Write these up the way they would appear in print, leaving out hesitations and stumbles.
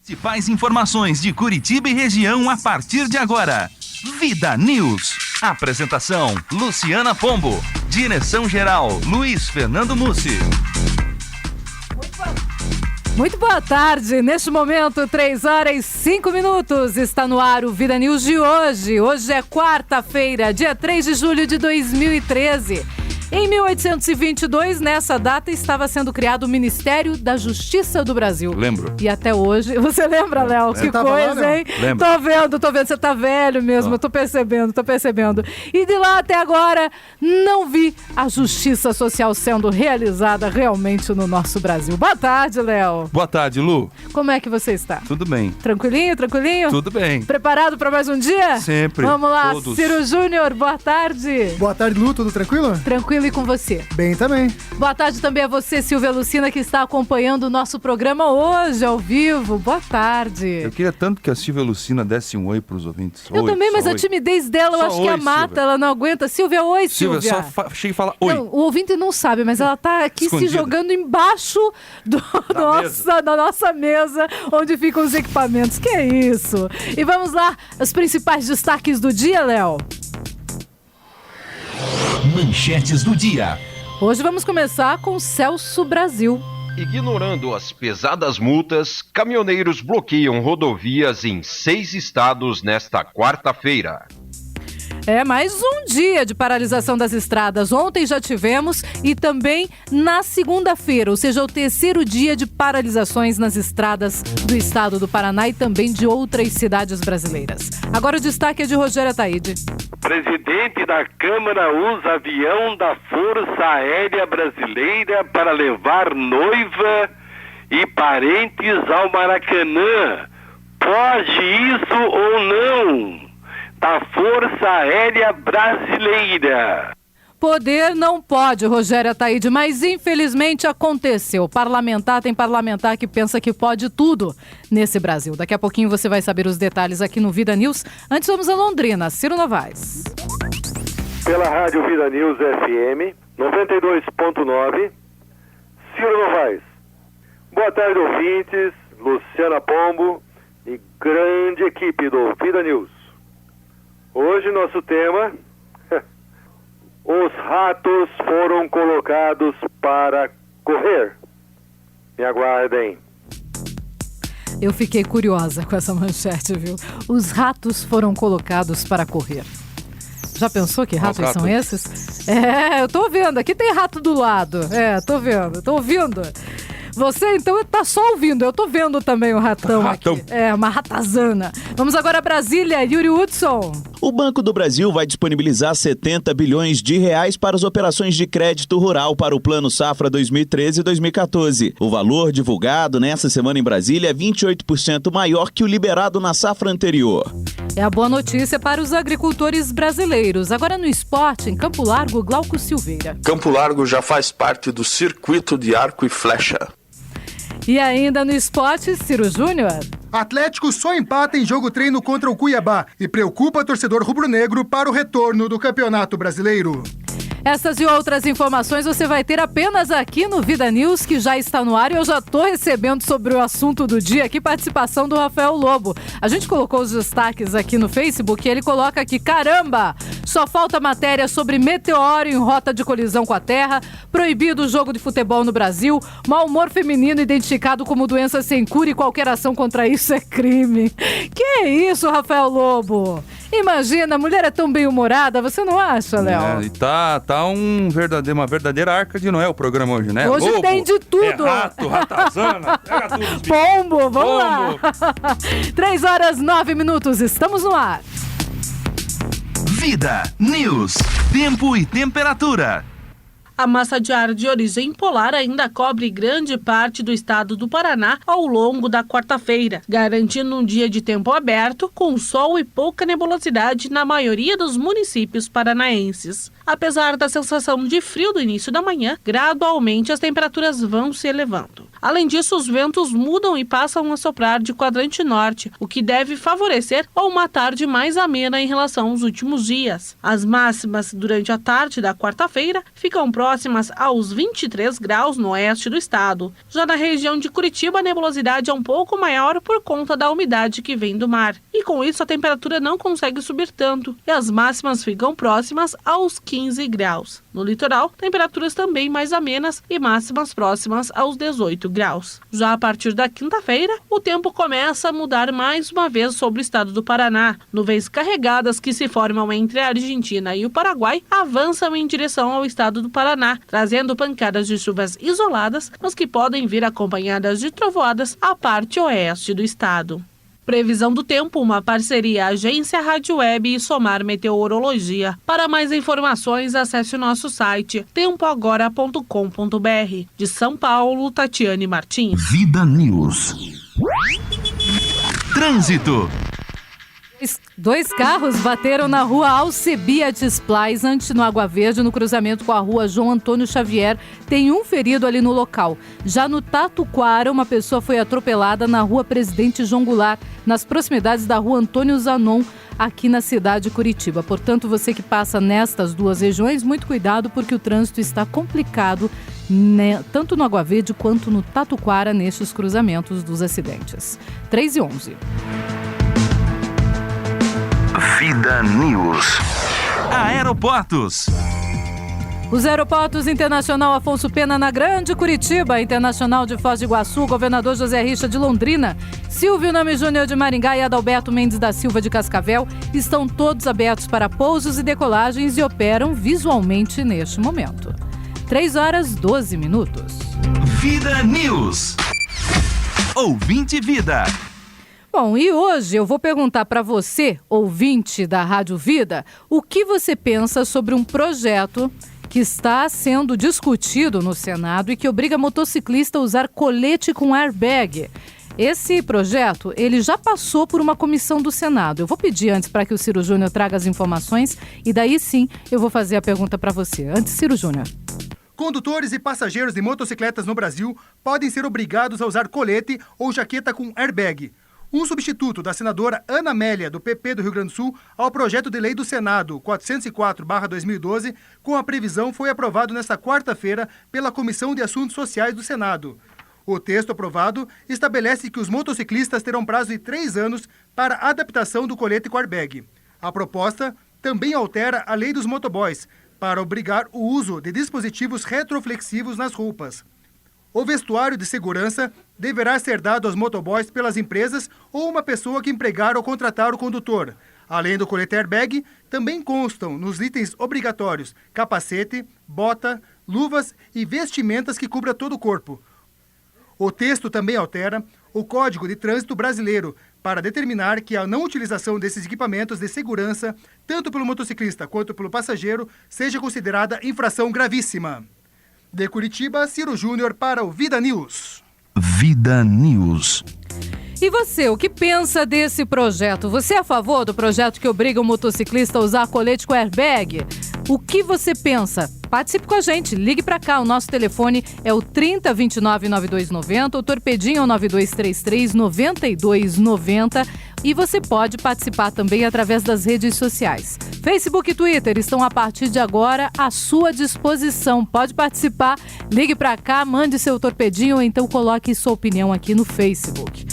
Principais informações de Curitiba e região a partir de agora. Vida News. Apresentação: Luciana Pombo. Direção-geral: Luiz Fernando Mussi. Muito boa tarde. Neste momento, 3h05. Está no ar o Vida News de hoje. Hoje é quarta-feira, dia 3 de julho de 2013. Em 1822, nessa data, estava sendo criado o Ministério da Justiça do Brasil. Lembro. E até hoje... Você lembra, Léo? Que coisa, lá, hein? Lembro. Tô vendo. Você tá velho mesmo. Eu tô percebendo. E de lá até agora, não vi a justiça social sendo realizada realmente no nosso Brasil. Boa tarde, Léo. Boa tarde, Lu. Como é que você está? Tudo bem. Tranquilinho? Tudo bem. Preparado para mais um dia? Sempre. Vamos lá, todos. Ciro Júnior, boa tarde. Boa tarde, Lu. Tudo tranquilo? Tranquilo, e com você? Bem também. Boa tarde também a você, Silvia Lucina, que está acompanhando o nosso programa hoje, ao vivo. Boa tarde. Eu queria tanto que a Silvia Lucina desse um oi pros ouvintes. Eu também, mas a timidez dela, eu acho que a mata, Silvia. Ela não aguenta. Silvia, oi, Silvia. Silvia, só chega e fala oi. Não, o ouvinte não sabe, mas ela tá aqui Escondida. se jogando embaixo da nossa mesa, onde ficam os equipamentos. Que é isso? E vamos lá, os principais destaques do dia, Léo. Manchetes do dia. Hoje vamos começar com Celso Brasil. Ignorando as pesadas multas, caminhoneiros bloqueiam rodovias em 6 estados nesta quarta-feira. É mais um dia de paralisação das estradas. Ontem já tivemos e também na segunda-feira, ou seja, o terceiro dia de paralisações nas estradas do estado do Paraná e também de outras cidades brasileiras. Agora o destaque é de Rogério Ataíde. Presidente da Câmara usa avião da Força Aérea Brasileira para levar noiva e parentes ao Maracanã. Pode isso ou não? Da Força Aérea Brasileira. Poder não pode, Rogério Ataíde, mas infelizmente aconteceu. Tem parlamentar que pensa que pode tudo nesse Brasil. Daqui a pouquinho você vai saber os detalhes aqui no Vida News. Antes vamos a Londrina. Ciro Novaes. Pela Rádio Vida News FM 92.9, Ciro Novaes. Boa tarde, ouvintes, Luciana Pombo e grande equipe do Vida News. Hoje nosso tema, os ratos foram colocados para correr. Me aguardem. Eu fiquei curiosa com essa manchete, viu? Os ratos foram colocados para correr. Já pensou que ratos são esses? Eu tô vendo, aqui tem rato do lado. Tô ouvindo. Você, então, tá só ouvindo. Eu tô vendo também o ratão aqui. Uma ratazana. Vamos agora a Brasília. Yuri Hudson. O Banco do Brasil vai disponibilizar 70 bilhões de reais para as operações de crédito rural para o Plano Safra 2013-2014. O valor divulgado nessa semana em Brasília é 28% maior que o liberado na safra anterior. É a boa notícia para os agricultores brasileiros. Agora no esporte, em Campo Largo, Glauco Silveira. Campo Largo já faz parte do circuito de arco e flecha. E ainda no esporte, Ciro Júnior. Atlético só empata em jogo treino contra o Cuiabá e preocupa torcedor rubro-negro para o retorno do Campeonato Brasileiro. Essas e outras informações você vai ter apenas aqui no Vida News, que já está no ar, e eu já estou recebendo sobre o assunto do dia aqui participação do Rafael Lobo. A gente colocou os destaques aqui no Facebook e ele coloca aqui: caramba, só falta matéria sobre meteoro em rota de colisão com a Terra, proibido o jogo de futebol no Brasil, mau humor feminino identificado como doença sem cura e qualquer ação contra isso é crime. Que é isso, Rafael Lobo? Imagina, a mulher é tão bem-humorada, você não acha, Léo? E tá uma verdadeira arca de Noé o programa hoje, né? Hoje Lobo, tem de tudo. Rato, ratazana, pega tudo. Pombo, vamos lá. 3h09, estamos no ar. Vida News. Tempo e temperatura. A massa de ar de origem polar ainda cobre grande parte do estado do Paraná ao longo da quarta-feira, garantindo um dia de tempo aberto, com sol e pouca nebulosidade na maioria dos municípios paranaenses. Apesar da sensação de frio do início da manhã, gradualmente as temperaturas vão se elevando. Além disso, os ventos mudam e passam a soprar de quadrante norte, o que deve favorecer uma tarde mais amena em relação aos últimos dias. As máximas durante a tarde da quarta-feira ficam próximas aos 23 graus no oeste do estado. Já na região de Curitiba, a nebulosidade é um pouco maior por conta da umidade que vem do mar. E com isso, a temperatura não consegue subir tanto e as máximas ficam próximas aos 15 graus. No litoral, temperaturas também mais amenas e máximas próximas aos 18 graus. Já a partir da quinta-feira, o tempo começa a mudar mais uma vez sobre o estado do Paraná. Nuvens carregadas que se formam entre a Argentina e o Paraguai avançam em direção ao estado do Paraná, trazendo pancadas de chuvas isoladas, mas que podem vir acompanhadas de trovoadas à parte oeste do estado. Previsão do tempo, uma parceria Agência Rádio Web e Somar Meteorologia. Para mais informações, acesse o nosso site tempoagora.com.br. De São Paulo, Tatiane Martins. Vida News. Trânsito. Dois carros bateram na rua Alcebiades Plaisant, no Água Verde, no cruzamento com a rua João Antônio Xavier. Tem um ferido ali no local. Já no Tatuquara, uma pessoa foi atropelada na rua Presidente João Goulart, nas proximidades da rua Antônio Zanon, aqui na cidade de Curitiba. Portanto, você que passa nestas duas regiões, muito cuidado, porque o trânsito está complicado, né, tanto no Água Verde quanto no Tatuquara, nestes cruzamentos dos acidentes. 3h11. Vida News. Aeroportos. Os aeroportos Internacional Afonso Pena na Grande Curitiba, Internacional de Foz do Iguaçu, Governador José Richa de Londrina, Silvio Nome Júnior de Maringá e Adalberto Mendes da Silva de Cascavel estão todos abertos para pousos e decolagens e operam visualmente neste momento. 3h12. Vida News. Ouvinte Vida. Bom, e hoje eu vou perguntar para você, ouvinte da Rádio Vida, o que você pensa sobre um projeto que está sendo discutido no Senado e que obriga motociclista a usar colete com airbag. Esse projeto, ele já passou por uma comissão do Senado. Eu vou pedir antes para que o Ciro Júnior traga as informações e daí sim eu vou fazer a pergunta para você. Antes, Ciro Júnior. Condutores e passageiros de motocicletas no Brasil podem ser obrigados a usar colete ou jaqueta com airbag. Um substituto da senadora Ana Amélia, do PP do Rio Grande do Sul, ao projeto de lei do Senado 404/2012, com a previsão foi aprovado nesta quarta-feira pela Comissão de Assuntos Sociais do Senado. O texto aprovado estabelece que os motociclistas terão prazo de 3 anos para a adaptação do colete com airbag. A proposta também altera a lei dos motoboys, para obrigar o uso de dispositivos retroflexivos nas roupas. O vestuário de segurança deverá ser dado aos motoboys pelas empresas ou uma pessoa que empregar ou contratar o condutor. Além do colete airbag, também constam nos itens obrigatórios capacete, bota, luvas e vestimentas que cubra todo o corpo. O texto também altera o Código de Trânsito Brasileiro para determinar que a não utilização desses equipamentos de segurança, tanto pelo motociclista quanto pelo passageiro, seja considerada infração gravíssima. De Curitiba, Ciro Júnior para o Vida News. Vida News. E você, o que pensa desse projeto? Você é a favor do projeto que obriga o motociclista a usar colete com airbag? O que você pensa? Participe com a gente, ligue para cá, o nosso telefone é o 3029-9290, o torpedinho é o 9233-9290 e você pode participar também através das redes sociais. Facebook e Twitter estão a partir de agora à sua disposição, pode participar, ligue para cá, mande seu torpedinho ou então coloque sua opinião aqui no Facebook.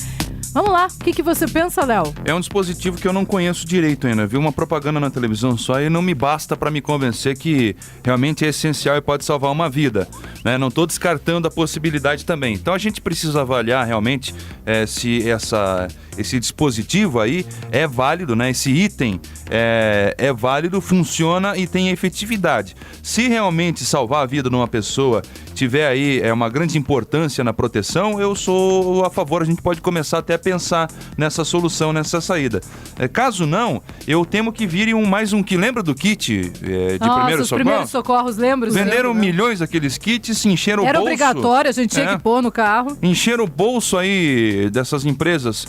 Vamos lá, o que você pensa, Léo? É um dispositivo que eu não conheço direito ainda. Vi uma propaganda na televisão só e não me basta para me convencer que realmente é essencial e pode salvar uma vida, né? Não estou descartando a possibilidade também. Então a gente precisa avaliar realmente se esse dispositivo aí é válido, né? Esse item é válido, funciona e tem efetividade. Se realmente salvar a vida de uma pessoa tiver aí uma grande importância na proteção, eu sou a favor. A gente pode começar até a pensar nessa solução, nessa saída. Caso não, eu temo que vire mais um que lembra do kit de primeiros socorros, lembro. Venderam milhões daqueles kits, se encheram o bolso. Era obrigatório, a gente tinha que pôr no carro. Encheram o bolso aí dessas empresas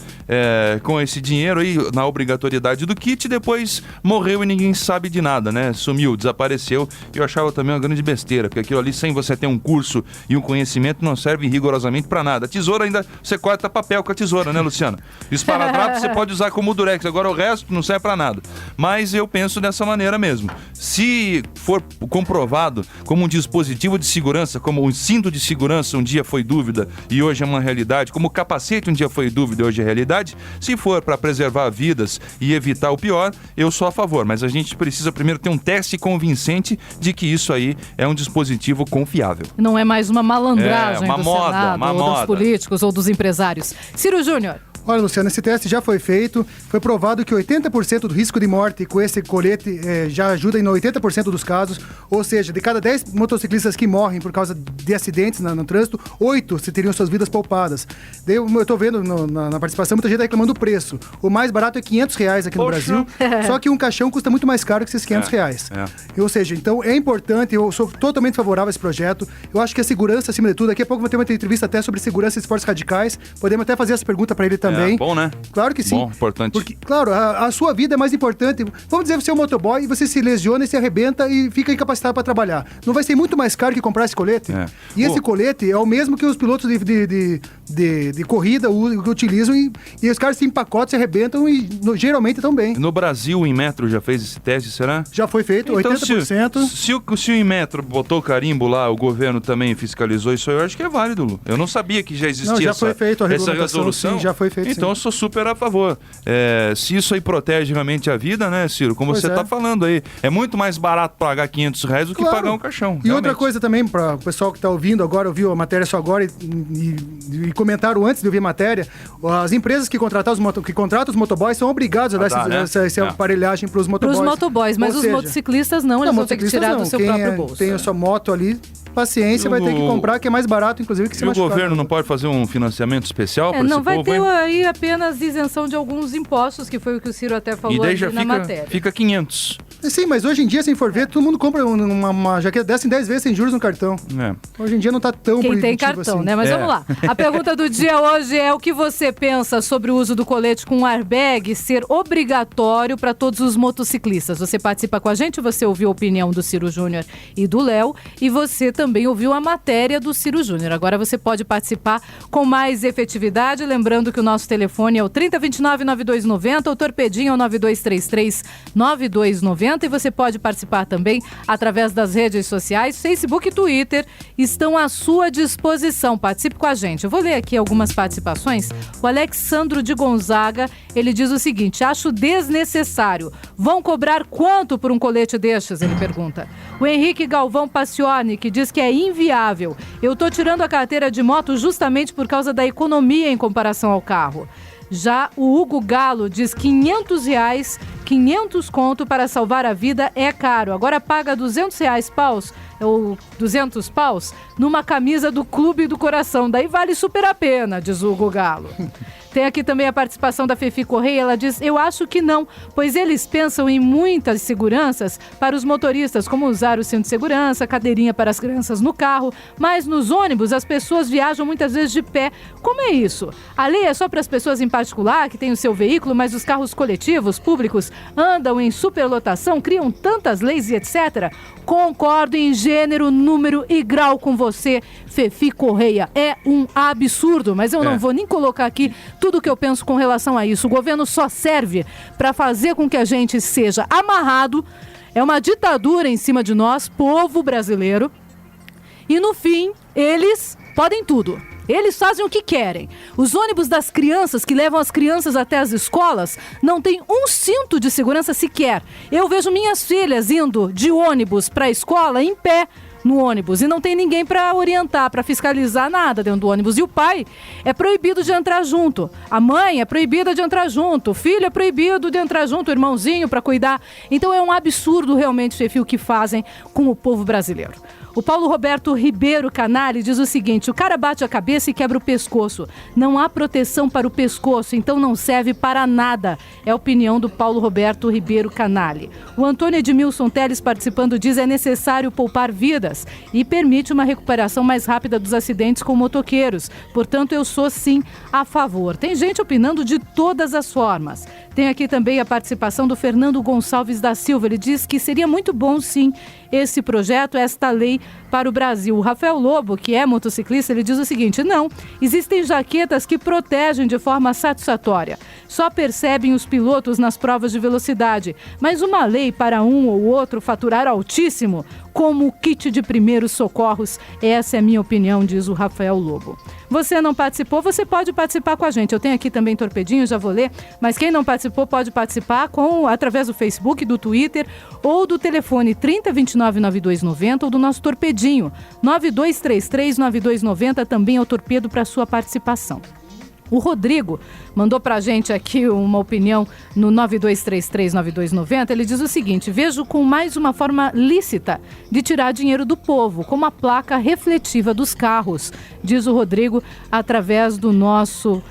com esse dinheiro aí na obrigatoriedade do kit, depois morreu e ninguém sabe de nada, né? Sumiu, desapareceu. Eu achava também uma grande besteira, porque aquilo ali, sem você ter um curso e um conhecimento, não serve rigorosamente pra nada. A tesoura ainda, você corta papel com a tesoura, né, Luciana? Esparadrapo você pode usar como durex, agora o resto não serve pra nada. Mas eu penso dessa maneira mesmo. Se for comprovado como um dispositivo de segurança, como um cinto de segurança um dia foi dúvida e hoje é uma realidade, como o capacete um dia foi dúvida e hoje é realidade, se for para preservar vidas e evitar o pior, eu sou a favor. Mas a gente precisa primeiro ter um teste convincente de que isso aí é um dispositivo confiável. Não é mais uma malandragem uma do moda, Senado, uma ou moda. dos políticos ou dos empresários. Ciro Júnior. Olha, Luciano, esse teste já foi feito, foi provado que 80% do risco de morte com esse colete já ajuda em 80% dos casos, ou seja, de cada 10 motociclistas que morrem por causa de acidentes no trânsito, 8 se teriam suas vidas poupadas. Daí eu tô vendo na participação muita gente reclamando do preço. O mais barato é R$500 aqui no Brasil, só que um caixão custa muito mais caro que esses R$500. Ou seja, então é importante, eu sou totalmente favorável a esse projeto, eu acho que a segurança acima de tudo, daqui a pouco vou ter uma entrevista até sobre segurança e esportes radicais, podemos até fazer essa pergunta para ele também. Bom, né? Claro que sim. Bom, importante. Porque, claro, a sua vida é mais importante. Vamos dizer que você é um motoboy e você se lesiona e se arrebenta e fica incapacitado para trabalhar. Não vai ser muito mais caro que comprar esse colete? E esse colete é o mesmo que os pilotos de corrida utilizam e os caras se empacotam, se arrebentam e geralmente estão bem. No Brasil, o Inmetro já fez esse teste, será? Já foi feito, então, 80%. Se o Inmetro botou o carimbo lá, o governo também fiscalizou isso, eu acho que é válido, Lu. Eu não sabia que já existia foi feito a essa resolução. Sim, já foi feito. Então eu sou super a favor. Se isso aí protege realmente a vida, né, Ciro? Como você está falando aí, é muito mais barato pagar R$500 do que pagar um caixão. E realmente. Outra coisa também, para o pessoal que está ouvindo agora, ouviu a matéria só agora e comentaram antes de ouvir a matéria, as empresas que contratam os motoboys são obrigados a dar essa aparelhagem para os motoboys. Para os motoboys, mas os motociclistas não, eles vão ter que tirar do seu próprio bolso. Tem a sua moto ali, paciência, vai ter que comprar, que é mais barato, inclusive, que se machucar. E o governo não pode fazer um financiamento especial para esse povo? Não vai ter aí apenas isenção de alguns impostos, que foi o que o Ciro até falou na matéria. Fica 500. Sim, mas hoje em dia, se for ver, todo mundo compra uma jaqueta dessa em 10 vezes sem juros no cartão. Hoje em dia não tá tão Quem tem cartão, assim. Né? Mas vamos lá. A pergunta do dia hoje é o que você pensa sobre o uso do colete com airbag ser obrigatório para todos os motociclistas. Você participa com a gente, você ouviu a opinião do Ciro Júnior e do Léo, e você também ouviu a matéria do Ciro Júnior. Agora você pode participar com mais efetividade, lembrando que o nosso telefone é o 3029-9290, o Torpedinho é o 9233-9290, e você pode participar também através das redes sociais, Facebook e Twitter, estão à sua disposição. Participe com a gente. Eu vou ler aqui algumas participações. O Alexandro de Gonzaga, ele diz o seguinte: acho desnecessário. Vão cobrar quanto por um colete destes? Ele pergunta. O Henrique Galvão Passione, que diz que é inviável. Eu tô tirando a carteira de moto justamente por causa da economia em comparação ao carro. Já o Hugo Galo diz R$500, 500 conto para salvar a vida é caro. Agora paga R$200 paus, ou 200 paus, numa camisa do Clube do Coração. Daí vale super a pena, diz o Hugo Galo. Tem aqui também a participação da Fefi Correia, ela diz, eu acho que não, pois eles pensam em muitas seguranças para os motoristas, como usar o cinto de segurança, cadeirinha para as crianças no carro, mas nos ônibus as pessoas viajam muitas vezes de pé. Como é isso? A lei é só para as pessoas em particular, que têm o seu veículo, mas os carros coletivos, públicos, andam em superlotação, criam tantas leis e etc. Concordo em gênero, número e grau com você, Fefi Correia. É um absurdo, mas eu não vou nem colocar aqui tudo o que eu penso com relação a isso. O governo só serve para fazer com que a gente seja amarrado. É uma ditadura em cima de nós, povo brasileiro. E no fim, eles podem tudo. Eles fazem o que querem. Os ônibus das crianças que levam as crianças até as escolas não tem um cinto de segurança sequer. Eu vejo minhas filhas indo de ônibus para a escola em pé, no ônibus e não tem ninguém para orientar, para fiscalizar nada dentro do ônibus. E o pai é proibido de entrar junto. A mãe é proibida de entrar junto. O filho é proibido de entrar junto, o irmãozinho para cuidar. Então é um absurdo realmente, chefe, o que fazem com o povo brasileiro. O Paulo Roberto Ribeiro Canali diz o seguinte: o cara bate a cabeça e quebra o pescoço. Não há proteção para o pescoço, então não serve para nada. É a opinião do Paulo Roberto Ribeiro Canali. O Antônio Edmilson Teles participando diz: é necessário poupar vidas e permite uma recuperação mais rápida dos acidentes com motoqueiros. Portanto, eu sou sim a favor. Tem gente opinando de todas as formas. Tem aqui também a participação do Fernando Gonçalves da Silva. Ele diz que seria muito bom, sim, esse projeto, esta lei para o Brasil. O Rafael Lobo, que é motociclista, ele diz o seguinte: não, existem jaquetas que protegem de forma satisfatória. Só percebem os pilotos nas provas de velocidade. Mas uma lei para um ou outro faturar altíssimo, como o kit de primeiros socorros, essa é a minha opinião, diz o Rafael Lobo. Você não participou, você pode participar com a gente. Eu tenho aqui também torpedinho, já vou ler, mas quem não participou pode participar através do Facebook, do Twitter ou do telefone 3029-9290 ou do nosso torpedinho 9233-9290, também é o torpedo para sua participação. O Rodrigo mandou pra gente aqui uma opinião no 9233-9290. Ele diz o seguinte: vejo com mais uma forma lícita de tirar dinheiro do povo, como a placa refletiva dos carros, diz o Rodrigo através do nosso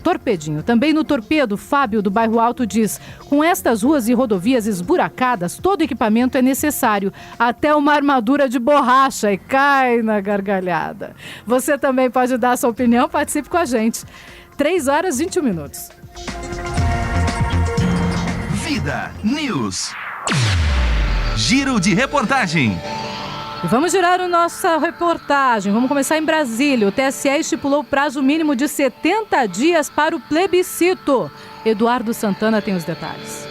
torpedinho. Também no torpedo, Fábio do Bairro Alto diz: com estas ruas e rodovias esburacadas, todo equipamento é necessário, até uma armadura de borracha, e cai na gargalhada. Você também pode dar sua opinião, participe com a gente. 3h21. Vida News. Giro de reportagem. E vamos girar a nossa reportagem. Vamos começar em Brasília. O TSE estipulou prazo mínimo de 70 dias para o plebiscito. Eduardo Santana tem os detalhes.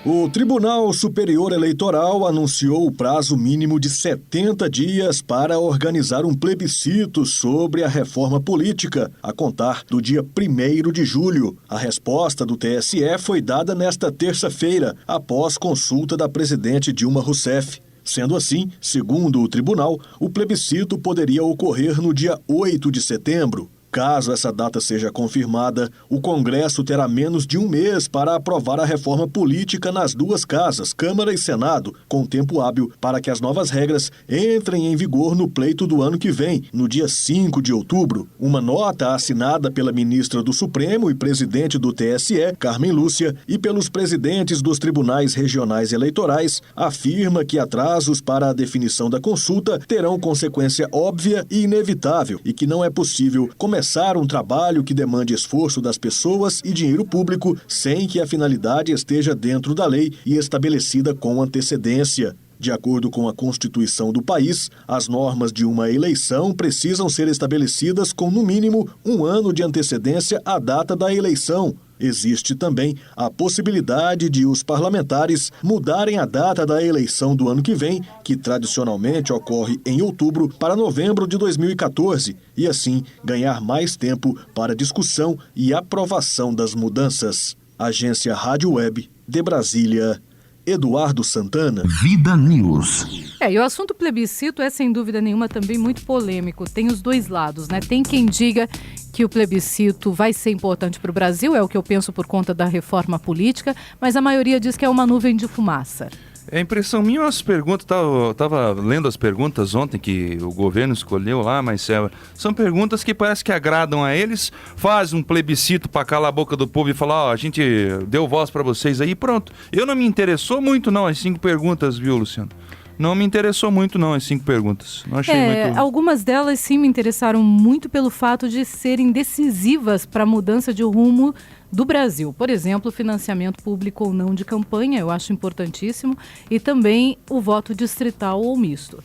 O Tribunal Superior Eleitoral anunciou o prazo mínimo de 70 dias para organizar um plebiscito sobre a reforma política, a contar do dia 1º de julho. A resposta do TSE foi dada nesta terça-feira, após consulta da presidente Dilma Rousseff. Sendo assim, segundo o tribunal, o plebiscito poderia ocorrer no dia 8 de setembro. Caso essa data seja confirmada, o Congresso terá menos de um mês para aprovar a reforma política nas duas casas, Câmara e Senado, com tempo hábil para que as novas regras entrem em vigor no pleito do ano que vem, no dia 5 de outubro. Uma nota assinada pela ministra do Supremo e presidente do TSE, Carmen Lúcia, e pelos presidentes dos tribunais regionais eleitorais, afirma que atrasos para a definição da consulta terão consequência óbvia e inevitável e que não é possível começar um trabalho que demande esforço das pessoas e dinheiro público sem que a finalidade esteja dentro da lei e estabelecida com antecedência. De acordo com a Constituição do país, as normas de uma eleição precisam ser estabelecidas com, no mínimo, um ano de antecedência à data da eleição. Existe também a possibilidade de os parlamentares mudarem a data da eleição do ano que vem, que tradicionalmente ocorre em outubro, para novembro de 2014, e assim ganhar mais tempo para discussão e aprovação das mudanças. Agência Rádio Web de Brasília, Eduardo Santana. Vida News. E o assunto plebiscito é, sem dúvida nenhuma, também muito polêmico. Tem os dois lados, né? Tem quem diga que o plebiscito vai ser importante para o Brasil, é o que eu penso por conta da reforma política, mas a maioria diz que é uma nuvem de fumaça. É impressão minha, as perguntas, eu estava lendo as perguntas ontem que o governo escolheu lá, mas são perguntas que parece que agradam a eles, faz um plebiscito para calar a boca do povo e falar, a gente deu voz para vocês aí, pronto. Eu não me interessou muito não, as 5 perguntas, viu, Luciano? Não me interessou muito não, as 5 perguntas. Não achei muito... Algumas delas sim me interessaram muito pelo fato de serem decisivas para a mudança de rumo do Brasil. Por exemplo, financiamento público ou não de campanha, eu acho importantíssimo, e também o voto distrital ou misto.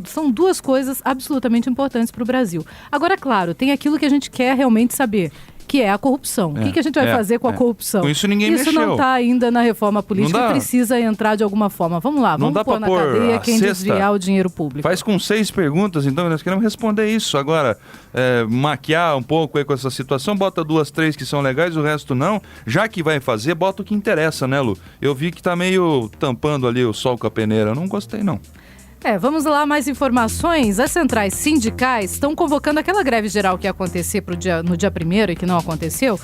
São duas coisas absolutamente importantes para o Brasil. Agora, claro, tem aquilo que a gente quer realmente saber, que é a corrupção. O que a gente vai fazer com a corrupção? Com isso ninguém mexeu. Isso não está ainda na reforma política e precisa entrar de alguma forma. Vamos lá, vamos pôr na cadeia quem desviar o dinheiro público. Faz com 6 perguntas, então nós queremos responder isso. Agora, maquiar um pouco aí com essa situação, bota 2, 3 que são legais, o resto não. Já que vai fazer, bota o que interessa, né, Lu? Eu vi que tá meio tampando ali o sol com a peneira. Eu não gostei, não. Vamos lá, mais informações. As centrais sindicais estão convocando aquela greve geral que ia acontecer no dia 1º e que não aconteceu.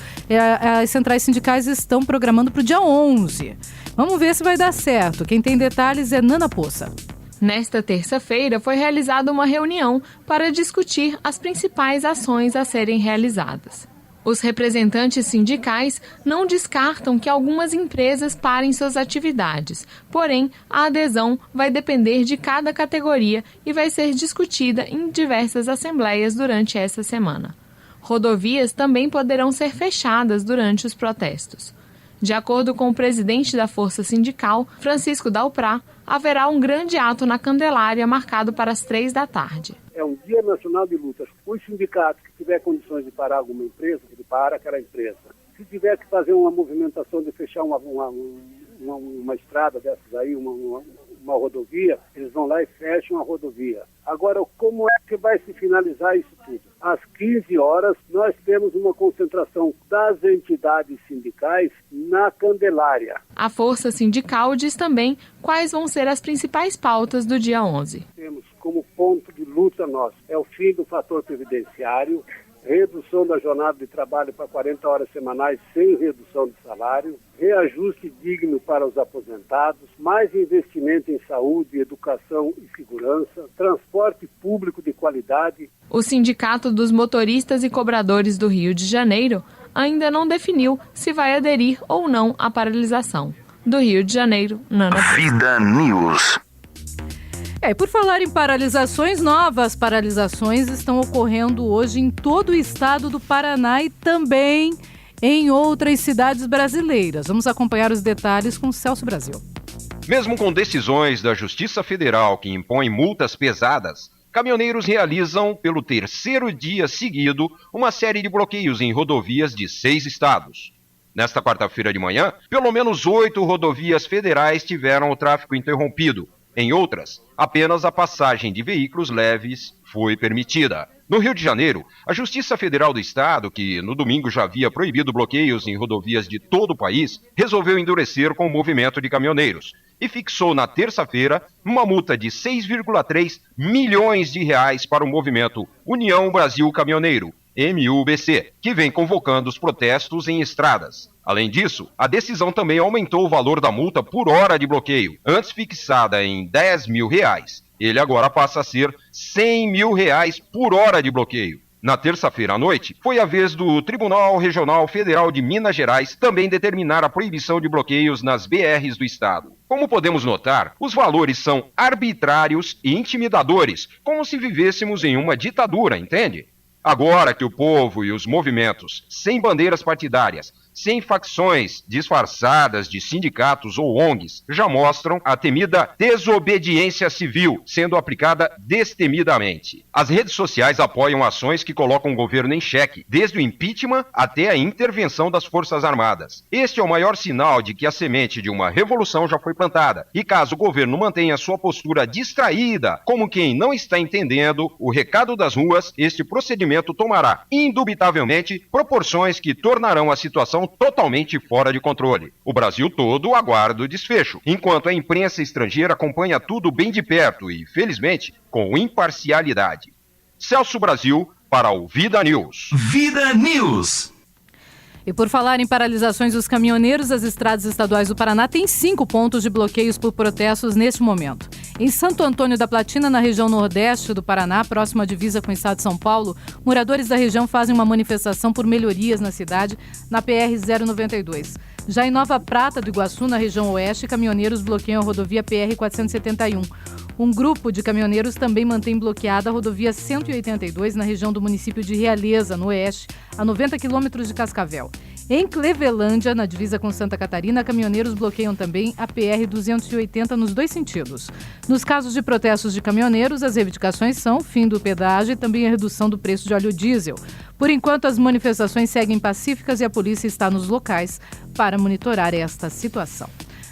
As centrais sindicais estão programando para o dia 11. Vamos ver se vai dar certo. Quem tem detalhes é Nana Poça. Nesta terça-feira foi realizada uma reunião para discutir as principais ações a serem realizadas. Os representantes sindicais não descartam que algumas empresas parem suas atividades, porém, a adesão vai depender de cada categoria e vai ser discutida em diversas assembleias durante essa semana. Rodovias também poderão ser fechadas durante os protestos. De acordo com o presidente da Força Sindical, Francisco Dalprá, haverá um grande ato na Candelária marcado para as 3h. É um dia nacional de lutas. Os sindicatos que tiver condições de parar alguma empresa, ele para aquela empresa. Se tiver que fazer uma movimentação de fechar uma estrada dessas aí, uma rodovia, eles vão lá e fecham a rodovia. Agora, como é que vai se finalizar isso tudo? Às 15 horas, nós temos uma concentração das entidades sindicais na Candelária. A Força Sindical diz também quais vão ser as principais pautas do dia 11. Temos como ponto de luta nosso é o fim do fator previdenciário, redução da jornada de trabalho para 40 horas semanais sem redução de salário, reajuste digno para os aposentados, mais investimento em saúde, educação e segurança, transporte público de qualidade. O Sindicato dos Motoristas e Cobradores do Rio de Janeiro ainda não definiu se vai aderir ou não à paralisação. Do Rio de Janeiro, Nana. Vida News. E por falar em paralisações, novas paralisações estão ocorrendo hoje em todo o estado do Paraná e também em outras cidades brasileiras. Vamos acompanhar os detalhes com o Celso Brasil. Mesmo com decisões da Justiça Federal que impõem multas pesadas, caminhoneiros realizam, pelo terceiro dia seguido, uma série de bloqueios em rodovias de 6 estados. Nesta quarta-feira de manhã, pelo menos 8 rodovias federais tiveram o tráfego interrompido. Em outras, apenas a passagem de veículos leves foi permitida. No Rio de Janeiro, a Justiça Federal do Estado, que no domingo já havia proibido bloqueios em rodovias de todo o país, resolveu endurecer com o movimento de caminhoneiros e fixou na terça-feira uma multa de 6,3 milhões de reais para o movimento União Brasil Caminhoneiro, MUBC, que vem convocando os protestos em estradas. Além disso, a decisão também aumentou o valor da multa por hora de bloqueio, antes fixada em R$10 mil. Ele agora passa a ser R$100 mil por hora de bloqueio. Na terça-feira à noite, foi a vez do Tribunal Regional Federal de Minas Gerais também determinar a proibição de bloqueios nas BRs do estado. Como podemos notar, os valores são arbitrários e intimidadores, como se vivêssemos em uma ditadura, entende? Agora que o povo e os movimentos, sem bandeiras partidárias, sem facções disfarçadas de sindicatos ou ONGs, já mostram a temida desobediência civil sendo aplicada destemidamente. As redes sociais apoiam ações que colocam o governo em xeque, desde o impeachment até a intervenção das Forças Armadas. Este é o maior sinal de que a semente de uma revolução já foi plantada. E caso o governo mantenha sua postura distraída, como quem não está entendendo o recado das ruas, este procedimento tomará, indubitavelmente, proporções que tornarão a situação totalmente fora de controle. O Brasil todo aguarda o desfecho, enquanto a imprensa estrangeira acompanha tudo bem de perto e, felizmente, com imparcialidade. Celso Brasil para o Vida News. Vida News. E por falar em paralisações dos caminhoneiros, as estradas estaduais do Paraná têm 5 pontos de bloqueios por protestos neste momento. Em Santo Antônio da Platina, na região nordeste do Paraná, próximo à divisa com o estado de São Paulo, moradores da região fazem uma manifestação por melhorias na cidade, na PR-092. Já em Nova Prata do Iguaçu, na região oeste, caminhoneiros bloqueiam a rodovia PR-471. Um grupo de caminhoneiros também mantém bloqueada a rodovia 182 na região do município de Realeza, no oeste, a 90 quilômetros de Cascavel. Em Clevelândia, na divisa com Santa Catarina, caminhoneiros bloqueiam também a PR-280 nos 2 sentidos. Nos casos de protestos de caminhoneiros, as reivindicações são fim do pedágio e também a redução do preço de óleo diesel. Por enquanto, as manifestações seguem pacíficas e a polícia está nos locais para monitorar esta situação.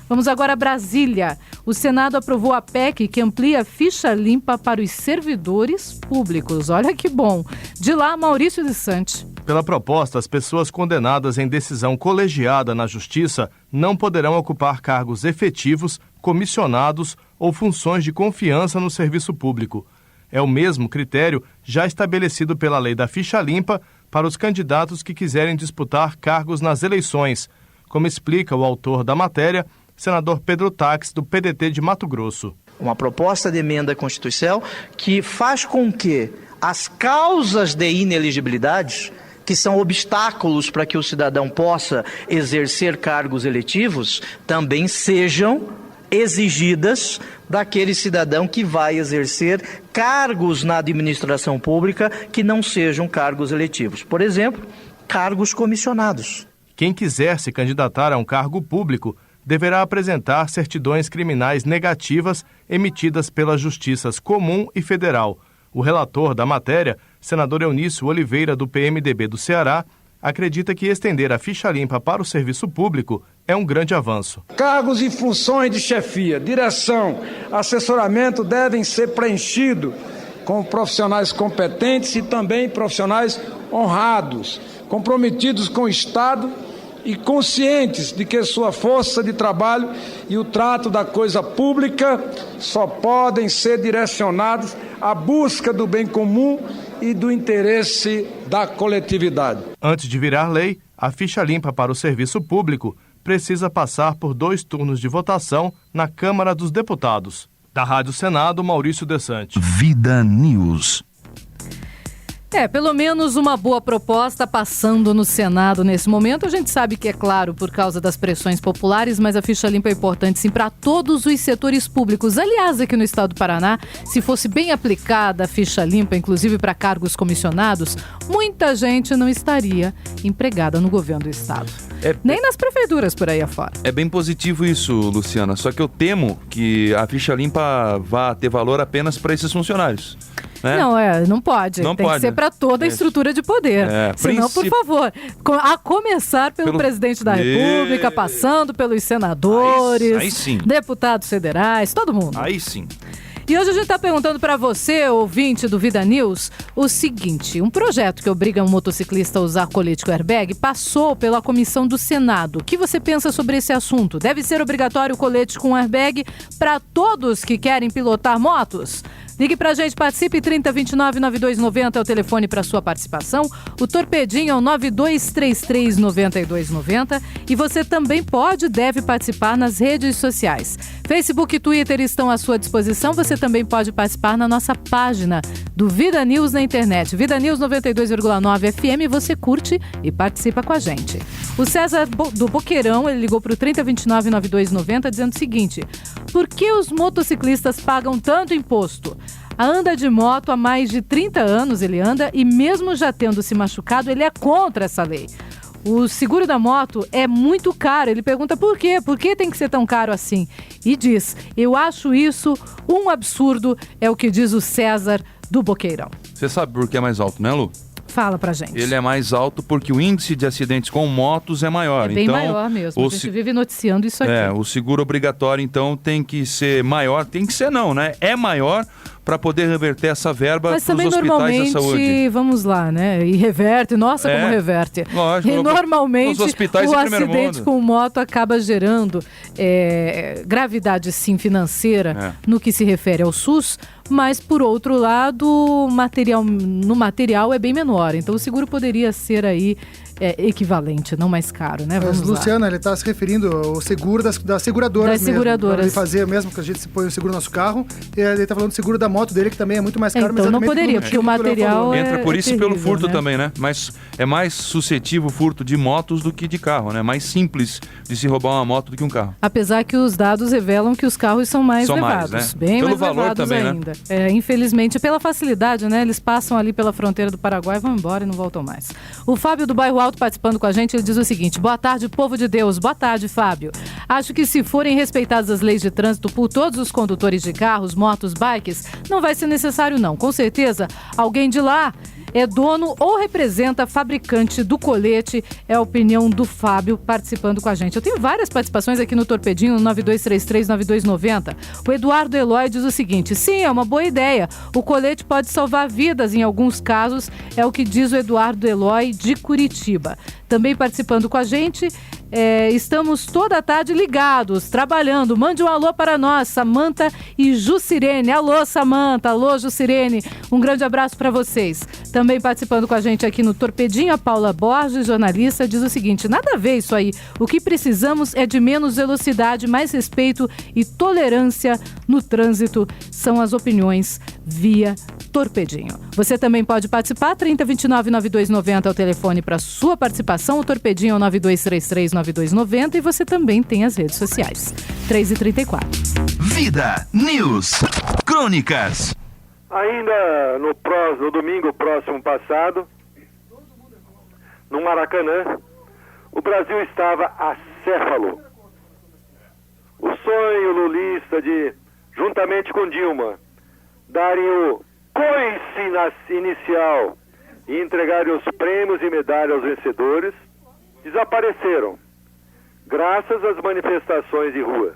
Vamos agora a Brasília. O Senado aprovou a PEC que amplia a ficha limpa para os servidores públicos. Olha que bom. De lá, Maurício de Sante. Pela proposta, as pessoas condenadas em decisão colegiada na Justiça não poderão ocupar cargos efetivos comissionados ou funções de confiança no serviço público. É o mesmo critério já estabelecido pela lei da ficha limpa para os candidatos que quiserem disputar cargos nas eleições, como explica o autor da matéria, senador Pedro Taques, do PDT de Mato Grosso. Uma proposta de emenda à Constituição que faz com que as causas de inelegibilidade, que são obstáculos para que o cidadão possa exercer cargos eletivos, também sejam exigidas daquele cidadão que vai exercer cargos na administração pública que não sejam cargos eletivos. Por exemplo, cargos comissionados. Quem quiser se candidatar a um cargo público deverá apresentar certidões criminais negativas emitidas pelas Justiças Comum e Federal. O relator da matéria, senador Eunício Oliveira, do PMDB do Ceará, acredita que estender a ficha limpa para o serviço público é um grande avanço. Cargos e funções de chefia, direção, assessoramento devem ser preenchidos com profissionais competentes e também profissionais honrados, comprometidos com o Estado e conscientes de que sua força de trabalho e o trato da coisa pública só podem ser direcionados à busca do bem comum e do interesse da coletividade. Antes de virar lei, a ficha limpa para o serviço público precisa passar por 2 turnos de votação na Câmara dos Deputados. Da Rádio Senado, Maurício Desante. Vida News. Pelo menos uma boa proposta passando no Senado nesse momento. A gente sabe que é claro por causa das pressões populares, mas a ficha limpa é importante sim para todos os setores públicos. Aliás, aqui no estado do Paraná, se fosse bem aplicada a ficha limpa, inclusive para cargos comissionados, muita gente não estaria empregada no governo do estado. Nem nas prefeituras por aí afora. É bem positivo isso, Luciana, só que eu temo que a ficha limpa vá ter valor apenas para esses funcionários. Né? Não pode. Tem que ser para toda a estrutura de poder. Senão, por favor, a começar pelo presidente da República, passando pelos senadores, aí sim. Deputados federais, todo mundo. Aí sim. E hoje a gente está perguntando para você, ouvinte do Vida News, o seguinte: um projeto que obriga um motociclista a usar colete com airbag passou pela comissão do Senado. O que você pensa sobre esse assunto? Deve ser obrigatório o colete com airbag para todos que querem pilotar motos? Ligue pra gente, participe, 3029-9290 é o telefone para sua participação. O Torpedinho é o 9233-9290 e você também pode e deve participar nas redes sociais. Facebook e Twitter estão à sua disposição. Você também pode participar na nossa página do Vida News na internet. Vida News 92,9 FM, você curte e participa com a gente. O César do Boqueirão, ele ligou pro 3029-9290 dizendo o seguinte: por que os motociclistas pagam tanto imposto? Anda de moto há mais de 30 anos, ele anda, e mesmo já tendo se machucado, ele é contra essa lei. O seguro da moto é muito caro. Ele pergunta por quê? Por que tem que ser tão caro assim? E diz: eu acho isso um absurdo, é o que diz o César do Boqueirão. Você sabe por que é mais alto, né, Lu? Fala pra gente. Ele é mais alto porque o índice de acidentes com motos é maior. É bem maior mesmo, a gente vive noticiando isso aqui. O seguro obrigatório, então, tem que ser maior. Tem que ser não, né? É maior para poder reverter essa verba para os hospitais da saúde. Vamos lá, né? E reverte, nossa, como reverte. Lógico. E normalmente o acidente com moto acaba gerando gravidade, sim, financeira no que se refere ao SUS, mas, por outro lado, no material é bem menor. Então, o seguro poderia ser aí equivalente, não mais caro, né? Mas, Luciana, ele está se referindo ao seguro das seguradoras mesmo. Para ele fazer mesmo, que a gente põe o seguro no nosso carro, e ele está falando do seguro da moto dele, que também é muito mais caro. Então não poderia, porque o material entra por isso e pelo furto, né? Também, né? Mas é mais suscetível o furto de motos do que de carro, né? Mais simples de se roubar uma moto do que um carro. Apesar que os dados revelam que os carros são mais levados, né? Bem pelo mais valor levados também, ainda. Né? Infelizmente, pela facilidade, né? Eles passam ali pela fronteira do Paraguai, vão embora e não voltam mais. O Fábio do Bairro Alto participando com a gente, ele diz o seguinte: boa tarde, povo de Deus. Boa tarde, Fábio. Acho que se forem respeitadas as leis de trânsito por todos os condutores de carros, motos, bikes, não vai ser necessário não. Com certeza, alguém de lá é dono ou representa fabricante do colete, é a opinião do Fábio participando com a gente. Eu tenho várias participações aqui no Torpedinho, 9233-9290. O Eduardo Eloy diz o seguinte: sim, é uma boa ideia. O colete pode salvar vidas em alguns casos, é o que diz o Eduardo Eloy de Curitiba. Também participando com a gente, estamos toda a tarde ligados, trabalhando. Mande um alô para nós, Samanta e Jucirene. Alô, Samanta, alô, Jucirene. Um grande abraço para vocês. Também participando com a gente aqui no Torpedinho, a Paula Borges, jornalista, diz o seguinte: nada a ver isso aí. O que precisamos é de menos velocidade, mais respeito e tolerância no trânsito. São as opiniões via Torpedinho. Você também pode participar, 3029-9290 é o telefone para sua participação. O Torpedinho é o 9233-9290 e você também tem as redes sociais. 3h34. Vida News. Crônicas. Ainda no domingo próximo passado, no Maracanã, o Brasil estava acéfalo. O sonho lulista de, juntamente com Dilma, darem o coice inicial e entregarem os prêmios e medalhas aos vencedores, desapareceram, graças às manifestações de rua.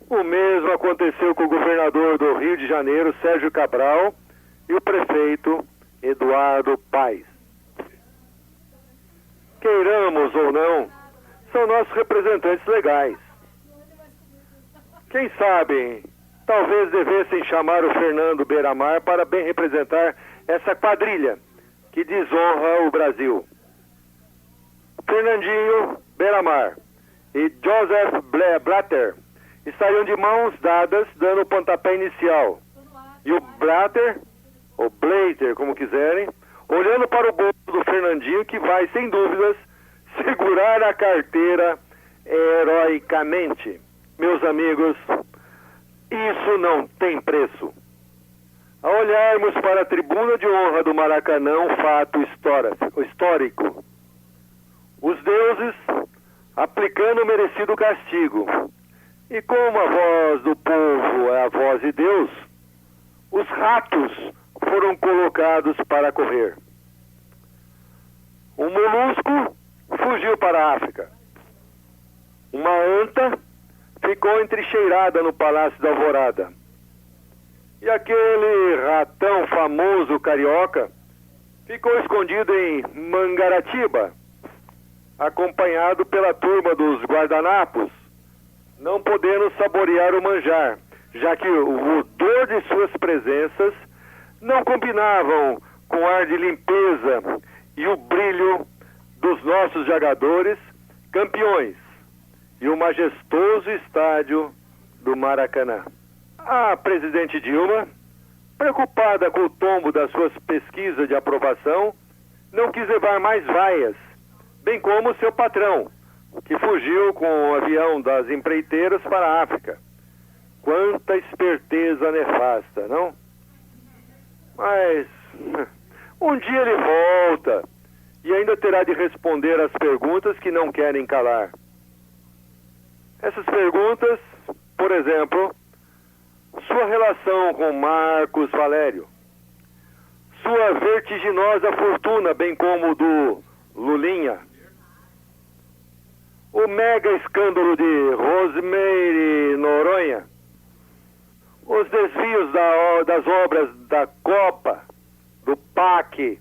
O mesmo aconteceu com o governador do Rio de Janeiro, Sérgio Cabral, e o prefeito Eduardo Paes. Queiramos ou não, são nossos representantes legais. Quem sabe, talvez devessem chamar o Fernando Beiramar para bem representar essa quadrilha que desonra o Brasil. Fernandinho Beiramar e Joseph Blatter estariam de mãos dadas dando o pontapé inicial. E o Blatter, ou Blatter, como quiserem, olhando para o bolso do Fernandinho, que vai, sem dúvidas, segurar a carteira heroicamente. Meus amigos, isso não tem preço. Ao olharmos para a tribuna de honra do Maracanã, um fato histórico. Os deuses aplicando o merecido castigo. E como a voz do povo é a voz de Deus, os ratos foram colocados para correr. Um molusco fugiu para a África. Uma anta ficou entrincheirada no Palácio da Alvorada. E aquele ratão famoso carioca ficou escondido em Mangaratiba, acompanhado pela turma dos guardanapos, não podendo saborear o manjar, já que o odor de suas presenças não combinavam com o ar de limpeza e o brilho dos nossos jogadores campeões e o majestoso estádio do Maracanã. A presidente Dilma, preocupada com o tombo das suas pesquisas de aprovação, não quis levar mais vaias, bem como seu patrão, que fugiu com o avião das empreiteiras para a África. Quanta esperteza nefasta, não? Mas um dia ele volta e ainda terá de responder às perguntas que não querem calar. Essas perguntas, por exemplo, sua relação com Marcos Valério, sua vertiginosa fortuna, bem como do Lulinha, o mega escândalo de Rosemary Noronha, os desvios das obras da Copa, do PAC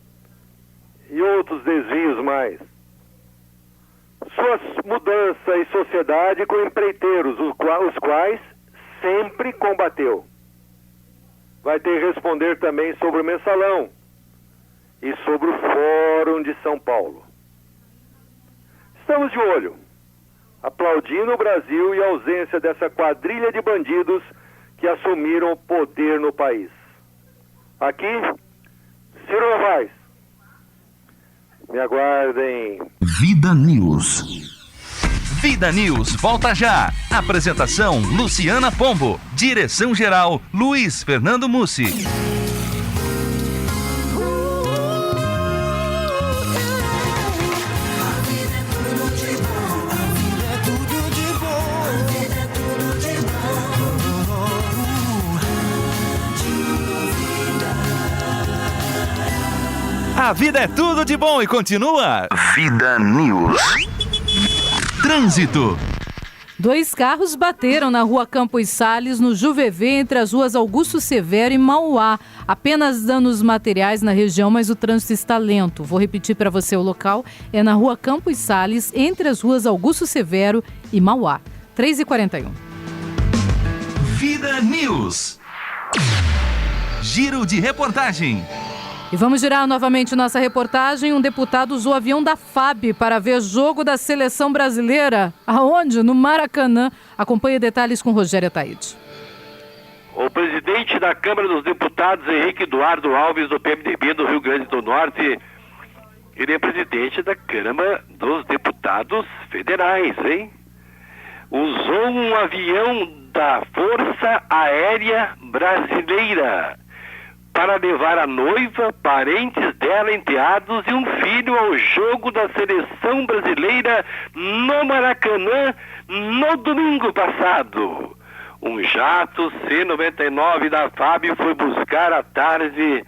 e outros desvios mais. Suas mudanças em sociedade com empreiteiros, os quais sempre combateu. Vai ter que responder também sobre o Mensalão e sobre o Fórum de São Paulo. Estamos de olho, aplaudindo o Brasil e a ausência dessa quadrilha de bandidos que assumiram o poder no país. Aqui, Ciro Novaes. Me aguardem. Vida News. Vida News volta já. Apresentação Luciana Pombo. Direção-geral Luiz Fernando Mussi. A vida é tudo de bom e continua. Vida News. Trânsito. 2 carros bateram na rua Campos Sales, no Juvevê, entre as ruas Augusto Severo e Mauá. Apenas danos materiais na região, mas o trânsito está lento. Vou repetir para você o local. É na rua Campos Sales, entre as ruas Augusto Severo e Mauá. 3h41. Vida News. Giro de reportagem. E vamos girar novamente nossa reportagem. Um deputado usou o avião da FAB para ver jogo da seleção brasileira. Aonde? No Maracanã. Acompanhe detalhes com Rogério Ataíde. O presidente da Câmara dos Deputados, Henrique Eduardo Alves, do PMDB do Rio Grande do Norte, ele é presidente da Câmara dos Deputados Federais, hein? Usou um avião da Força Aérea Brasileira para levar a noiva, parentes dela, enteados e um filho ao jogo da seleção brasileira no Maracanã no domingo passado. Um jato C-99 da FAB foi buscar à tarde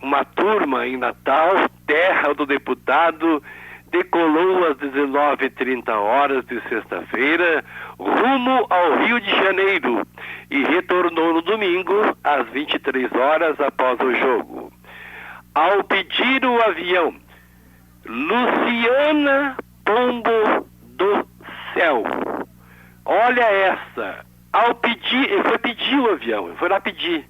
uma turma em Natal, terra do deputado, decolou às 19h30 de sexta-feira, rumo ao Rio de Janeiro, e retornou no domingo às 23 horas após o jogo. Ao pedir o avião, Luciana Pombo do Céu, olha essa, ao pedir, ele foi pedir o avião, ele foi lá pedir.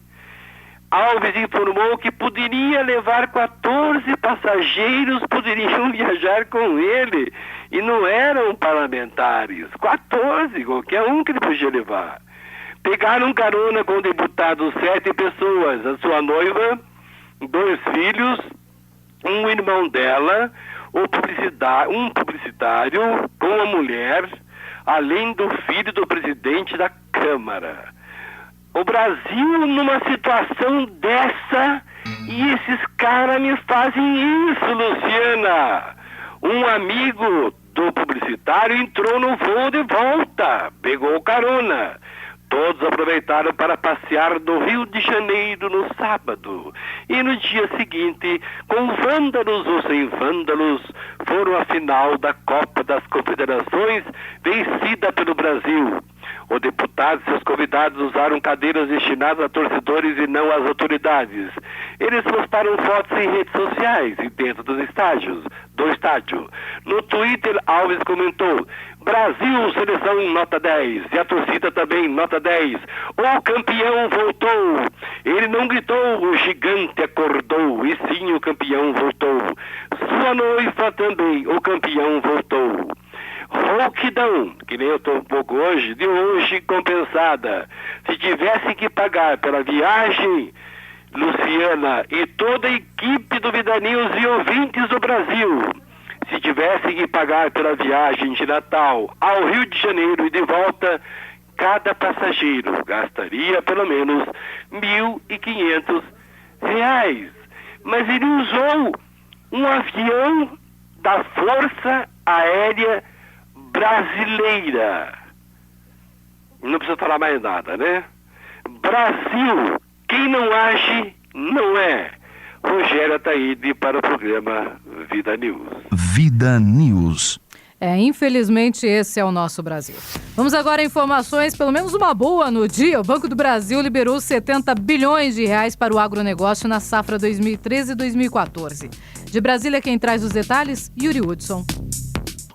Alves informou que poderia levar 14 passageiros, poderiam viajar com ele, e não eram parlamentares, 14, qualquer um que ele podia levar. Pegaram carona com o deputado 7 pessoas, a sua noiva, 2 filhos, um irmão dela, um publicitário com a mulher, além do filho do presidente da Câmara. O Brasil numa situação dessa, e esses caras me fazem isso, Luciana. Um amigo do publicitário entrou no voo de volta, pegou carona. Todos aproveitaram para passear no Rio de Janeiro no sábado. E no dia seguinte, com vândalos ou sem vândalos, foram à final da Copa das Confederações, vencida pelo Brasil. O deputado e seus convidados usaram cadeiras destinadas a torcedores e não às autoridades. Eles postaram fotos em redes sociais e dentro do estádio. No Twitter, Alves comentou: Brasil, seleção nota 10. E a torcida também nota 10. O campeão voltou. Ele não gritou, o gigante acordou. E sim, o campeão voltou. Sua noiva também, o campeão voltou. Rouquidão, que nem eu estou um pouco hoje, de hoje compensada. Se tivesse que pagar pela viagem, Luciana e toda a equipe do Vida News e ouvintes do Brasil, se tivesse que pagar pela viagem de Natal ao Rio de Janeiro e de volta, cada passageiro gastaria pelo menos R$ 1.500. Mas ele usou um avião da Força Aérea Brasileira. Não precisa falar mais nada, né? Brasil, quem não age, não é. Rogério Ataíde para o programa Vida News. Vida News. Infelizmente esse é o nosso Brasil. Vamos agora a informações, pelo menos uma boa no dia. O Banco do Brasil liberou 70 bilhões de reais para o agronegócio na safra 2013 e 2014. De Brasília, quem traz os detalhes? Yuri Hudson.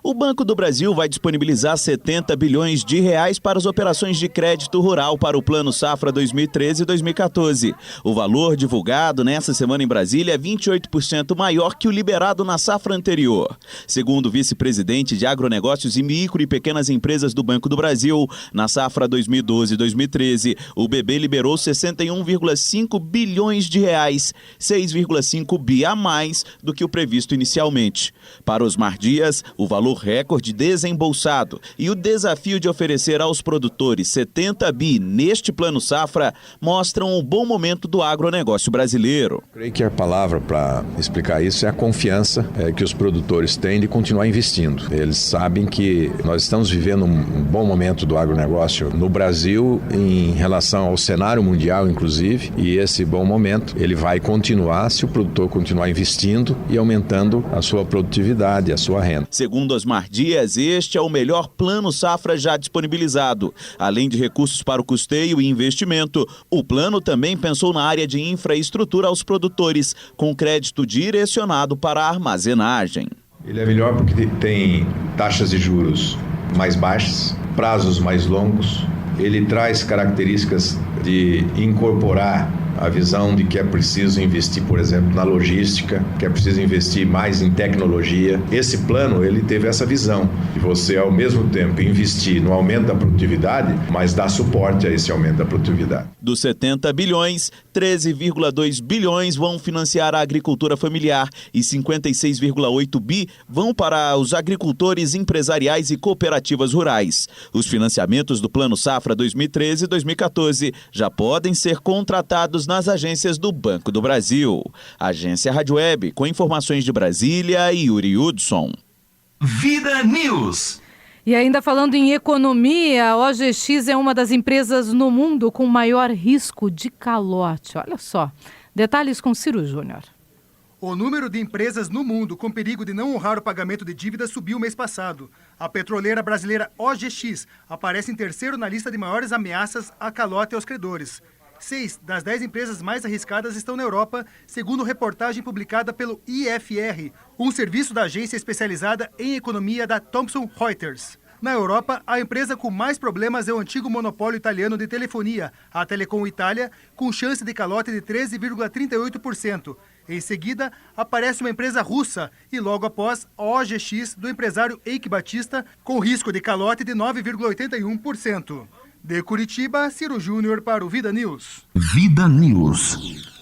O Banco do Brasil vai disponibilizar 70 bilhões de reais para as operações de crédito rural para o Plano Safra 2013 e 2014. O valor divulgado nessa semana em Brasília é 28% maior que o liberado na safra anterior. Segundo o vice-presidente de agronegócios e micro e pequenas empresas do Banco do Brasil, na safra 2012 e 2013, o BB liberou 61,5 bilhões de reais, 6,5 bi a mais do que o previsto inicialmente. Para Osmar Dias, o valor recorde desembolsado e o desafio de oferecer aos produtores 70 bi neste plano safra mostram um bom momento do agronegócio brasileiro. Creio que a palavra para explicar isso é a confiança que os produtores têm de continuar investindo. Eles sabem que nós estamos vivendo um bom momento do agronegócio no Brasil em relação ao cenário mundial, inclusive, e esse bom momento ele vai continuar se o produtor continuar investindo e aumentando a sua produtividade, a sua renda. Segundo Osmar Dias, este é o melhor plano safra já disponibilizado. Além de recursos para o custeio e investimento, o plano também pensou na área de infraestrutura aos produtores, com crédito direcionado para a armazenagem. Ele é melhor porque tem taxas de juros mais baixas, prazos mais longos. Ele traz características de incorporar a visão de que é preciso investir, por exemplo, na logística, que é preciso investir mais em tecnologia. Esse plano, ele teve essa visão de você, ao mesmo tempo, investir no aumento da produtividade, mas dar suporte a esse aumento da produtividade. Dos 70 bilhões, 13,2 bilhões vão financiar a agricultura familiar e 56,8 bi vão para os agricultores empresariais e cooperativas rurais. Os financiamentos do Plano Safra 2013 e 2014 já podem ser contratados nas agências do Banco do Brasil. Agência Rádio Web, com informações de Brasília, Yuri Hudson. Vida News. E ainda falando em economia, a OGX é uma das empresas no mundo com maior risco de calote. Olha só. Detalhes com Ciro Júnior. O número de empresas no mundo com perigo de não honrar o pagamento de dívidas subiu mês passado. A petroleira brasileira OGX aparece em terceiro na lista de maiores ameaças a calote aos credores. 6 das 10 empresas mais arriscadas estão na Europa, segundo reportagem publicada pelo IFR, um serviço da agência especializada em economia da Thomson Reuters. Na Europa, a empresa com mais problemas é o antigo monopólio italiano de telefonia, a Telecom Itália, com chance de calote de 13,38%. Em seguida, aparece uma empresa russa e logo após, a OGX do empresário Eike Batista, com risco de calote de 9,81%. De Curitiba, Ciro Júnior para o Vida News. Vida News.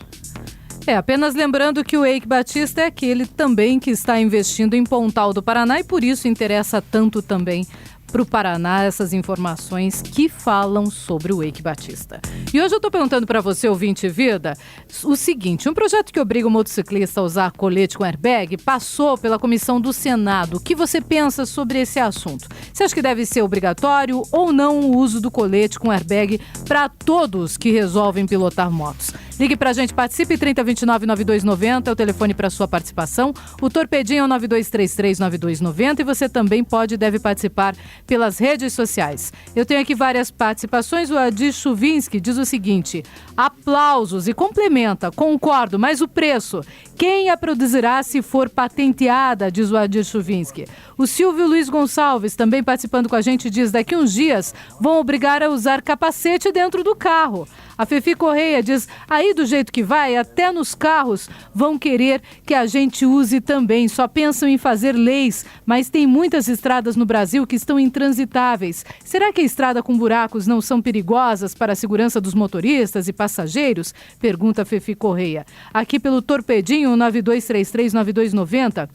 Apenas lembrando que o Eike Batista é aquele também que está investindo em Pontal do Paraná e por isso interessa tanto também para o Paraná essas informações que falam sobre o Eike Batista. E hoje eu estou perguntando para você, ouvinte Vida, o seguinte: um projeto que obriga o motociclista a usar colete com airbag passou pela comissão do Senado. O que você pensa sobre esse assunto? Você acha que deve ser obrigatório ou não o uso do colete com airbag para todos que resolvem pilotar motos? Ligue pra gente, participe, 3029-9290 é o telefone para sua participação. O Torpedinho é o 9233-9290 e você também pode e deve participar pelas redes sociais. Eu tenho aqui várias participações. O Adi Chuvinski diz o seguinte: aplausos e complementa, concordo, mas o preço, quem a produzirá se for patenteada, diz o Adi Chuvinski. O Silvio Luiz Gonçalves, também participando com a gente, diz: daqui uns dias vão obrigar a usar capacete dentro do carro. A Fefi Correia diz: aí do jeito que vai, até nos carros vão querer que a gente use também. Só pensam em fazer leis, mas tem muitas estradas no Brasil que estão intransitáveis. Será que a estrada com buracos não são perigosas para a segurança dos motoristas e passageiros? Pergunta a Fefi Correia. Aqui pelo Torpedinho 9233-9290.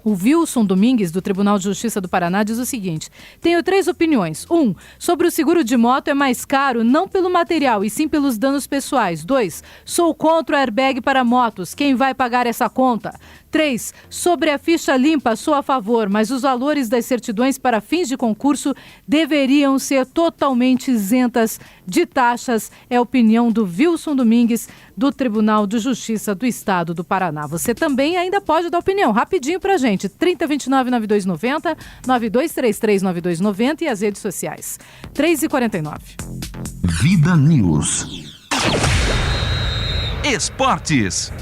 O Wilson Domingues, do Tribunal de Justiça do Paraná, diz o seguinte: tenho 3 opiniões. 1. Sobre o seguro de moto é mais caro não pelo material, e sim pelos danos pessoais. 2. Sou contra o airbag para motos. Quem vai pagar essa conta? 3. Sobre a ficha limpa, sou a favor, mas os valores das certidões para fins de concurso deveriam ser totalmente isentas de taxas. É a opinião do Wilson Domingues, do Tribunal de Justiça do Estado do Paraná. Você também ainda pode dar opinião, rapidinho pra gente. 3029-9290, 9233-9290 e as redes sociais. 3h49. Vida News. Esportes.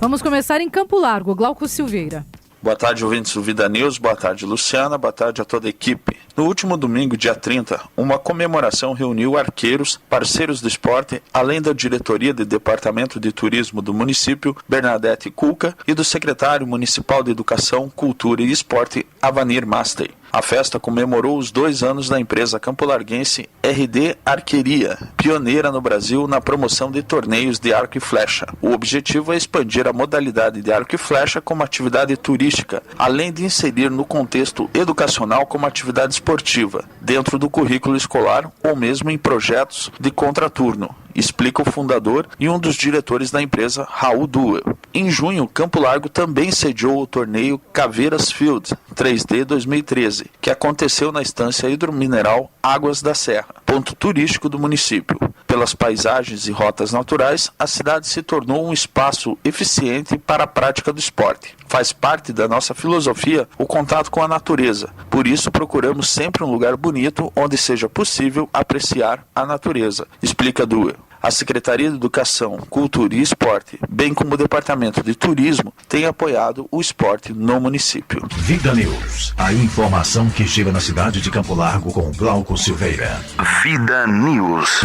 Vamos começar em Campo Largo. Glauco Silveira. Boa tarde, ouvintes do Vida News. Boa tarde, Luciana. Boa tarde a toda a equipe. No último domingo, dia 30, uma comemoração reuniu arqueiros, parceiros do esporte, além da diretoria do Departamento de Turismo do município, Bernadette Cuca, e do secretário municipal de Educação, Cultura e Esporte, Avanir Mastey. A festa comemorou os 2 anos da empresa campolarguense RD Arqueria, pioneira no Brasil na promoção de torneios de arco e flecha. O objetivo é expandir a modalidade de arco e flecha como atividade turística, além de inserir no contexto educacional como atividade esportiva, dentro do currículo escolar ou mesmo em projetos de contraturno, explica o fundador e um dos diretores da empresa, Raul Duel. Em junho, Campo Largo também sediou o torneio Caveiras Field 3D 2013, que aconteceu na estância hidromineral Águas da Serra, ponto turístico do município. Pela pelas paisagens e rotas naturais, a cidade se tornou um espaço eficiente para a prática do esporte. Faz parte da nossa filosofia o contato com a natureza. Por isso, procuramos sempre um lugar bonito onde seja possível apreciar a natureza, explica Duer. A Secretaria de Educação, Cultura e Esporte, bem como o Departamento de Turismo, tem apoiado o esporte no município. Vida News, a informação que chega na cidade de Campo Largo com Glauco Silveira. Vida News.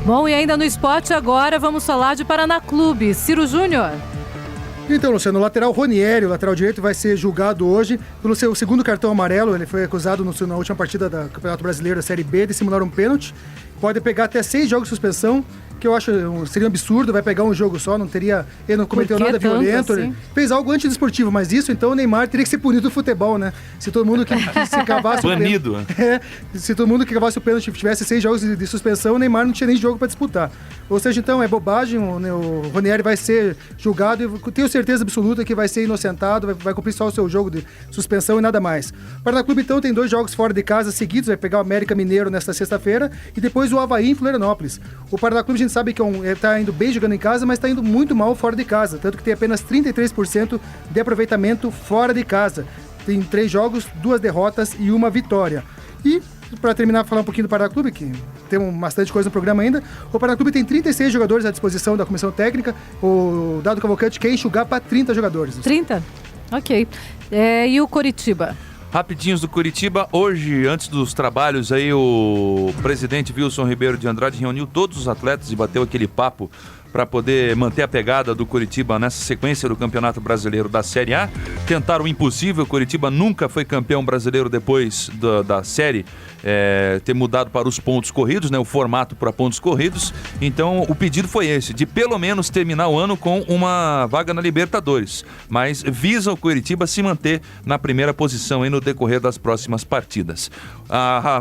Bom, e ainda no esporte agora vamos falar de Paraná Clube. Ciro Júnior. Então, Luciano, o lateral Ronieri, o lateral direito, vai ser julgado hoje pelo seu segundo cartão amarelo. Ele foi acusado na última partida do Campeonato Brasileiro da Série B de simular um pênalti. Pode pegar até 6 jogos de suspensão, que eu acho seria um absurdo. Vai pegar um jogo só, ele não cometeu nada violento. Assim? Ele fez algo antidesportivo, mas isso, então, o Neymar teria que ser punido do futebol, né? Se todo mundo que se cavasse... Banido. Se todo mundo que cavasse o pênalti tivesse 6 jogos de suspensão, o Neymar não tinha nem jogo para disputar. Ou seja, então, é bobagem, o Ronieri vai ser julgado e tenho certeza absoluta que vai ser inocentado, vai cumprir só o seu jogo de suspensão e nada mais. O Paraná Clube, então, tem 2 jogos fora de casa seguidos, vai pegar o América Mineiro nesta sexta-feira e depois o Avaí em Florianópolis. O Paraná Clube, a gente sabe que está indo bem jogando em casa, mas está indo muito mal fora de casa, tanto que tem apenas 33% de aproveitamento fora de casa. Tem 3 jogos, 2 derrotas e 1 vitória. E, para terminar, falar um pouquinho do Paraná Clube, que tem bastante coisa no programa ainda, o Paraná Clube tem 36 jogadores à disposição da comissão técnica, o Dado Cavalcante quer enxugar para 30 jogadores. 30? Ok. E o Coritiba? Rapidinhos do Coritiba, hoje, antes dos trabalhos aí, o presidente Wilson Ribeiro de Andrade reuniu todos os atletas e bateu aquele papo para poder manter a pegada do Coritiba nessa sequência do Campeonato Brasileiro da Série A. Tentaram o impossível, o Coritiba nunca foi campeão brasileiro depois da série ter mudado para os pontos corridos, né, o formato para pontos corridos. Então o pedido foi esse, de pelo menos terminar o ano com uma vaga na Libertadores, mas visa o Coritiba se manter na primeira posição aí no decorrer das próximas partidas.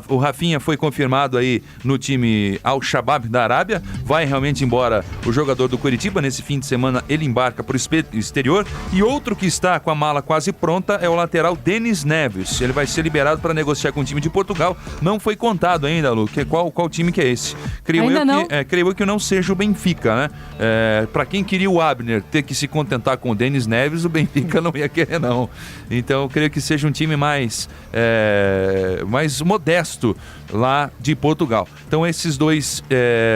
O Rafinha foi confirmado aí no time Al-Shabaab da Arábia, vai realmente embora o jogador do Coritiba. Nesse fim de semana ele embarca para o exterior. E outro que está com a mala quase pronta é o lateral Denis Neves. Ele vai ser liberado para negociar com o time de Portugal. Não foi contado ainda, Lu, qual time que é esse. Creio eu que não seja o Benfica, né? Para quem queria o Abner ter que se contentar com o Denis Neves, o Benfica não ia querer, não. Então eu creio que seja um time mais modesto lá de Portugal. Então esses 2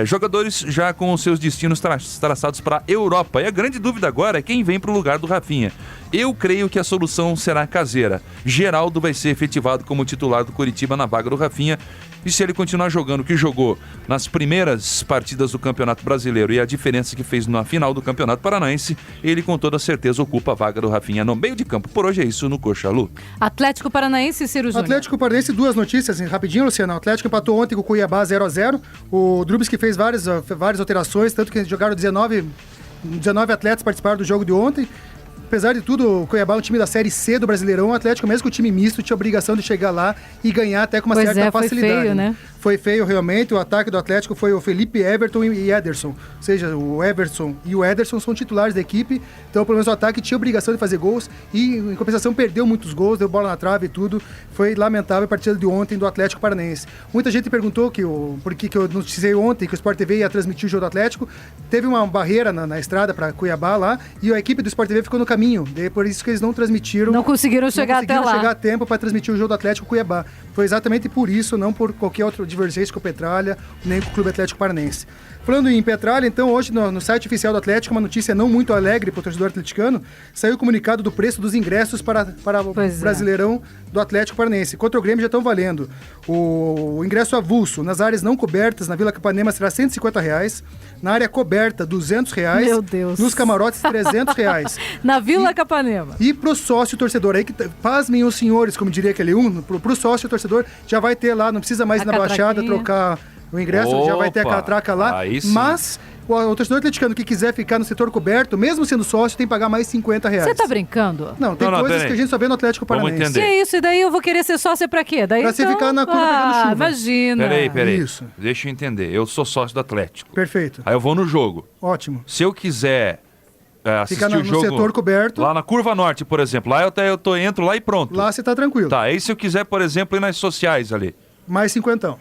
jogadores já com os seus destinos traçados para a Europa. E a grande dúvida agora é quem vem para o lugar do Rafinha. Eu creio que a solução será caseira. Geraldo vai ser efetivado como titular do Coritiba na vaga do Rafinha. E se ele continuar jogando o que jogou nas primeiras partidas do Campeonato Brasileiro e a diferença que fez na final do Campeonato Paranaense, ele com toda certeza ocupa a vaga do Rafinha no meio de campo. Por hoje é isso no Coxa, Lu. Atlético Paranaense, Ciro Júnior. Atlético Paranaense, 2 notícias, rapidinho, Luciano. O Atlético empatou ontem com o Cuiabá 0-0. O Drubski fez várias alterações, tanto que jogaram 19 atletas participaram do jogo de ontem. Apesar de tudo, o Cuiabá é um time da Série C do Brasileirão. O Atlético, mesmo com o time misto, tinha a obrigação de chegar lá e ganhar até com uma certa facilidade. Foi feio, né? Foi feio, realmente. O ataque do Atlético foi o Felipe, Everton e Ederson. Ou seja, o Everson e o Ederson são titulares da equipe. Então, pelo menos o ataque tinha a obrigação de fazer gols. E, em compensação, perdeu muitos gols, deu bola na trave e tudo. Foi lamentável a partida de ontem do Atlético Paranaense. Muita gente perguntou por que eu noticiei ontem que o Sport TV ia transmitir o jogo do Atlético. Teve uma barreira na estrada para Cuiabá lá. E a equipe do Sport TV ficou no caminho. E por isso que eles não transmitiram. Não conseguiram chegar até lá. Não conseguiram chegar a tempo para transmitir o jogo do Atlético Cuiabá. Foi exatamente por isso, não por qualquer outro divergência com o Petralha, nem com o Clube Atlético Paranense. Falando em Petralha, então, hoje no site oficial do Atlético, uma notícia não muito alegre para o torcedor atleticano, saiu o comunicado do preço dos ingressos para o Brasileirão do Atlético Paranense. Contra o Grêmio já estão valendo. O ingresso avulso nas áreas não cobertas na Vila Capanema será R$150, na área coberta R$200, meu Deus, nos camarotes R$300. Na Vila Capanema. E pro sócio torcedor, aí que pasmem os senhores, como diria aquele pro sócio torcedor, já vai ter lá, não precisa mais ir na Baixada trocar o ingresso, já vai ter a catraca lá, mas o torcedor atleticano que quiser ficar no setor coberto, mesmo sendo sócio, tem que pagar mais R$50. Você tá brincando? Não, tem coisas que a gente só vê no Atlético Paranaense. Que é isso? E daí eu vou querer ser sócia pra quê? Daí pra você ficar na curva pegando chuva. Imagina. Peraí. Isso. Deixa eu entender. Eu sou sócio do Atlético. Perfeito. Aí eu vou no jogo. Ótimo. Se eu quiser assistir fica o jogo no setor coberto. Lá na Curva Norte, por exemplo. Lá entro lá e pronto. Lá você tá tranquilo. Tá, aí se eu quiser, por exemplo, ir nas sociais ali. Mais R$50.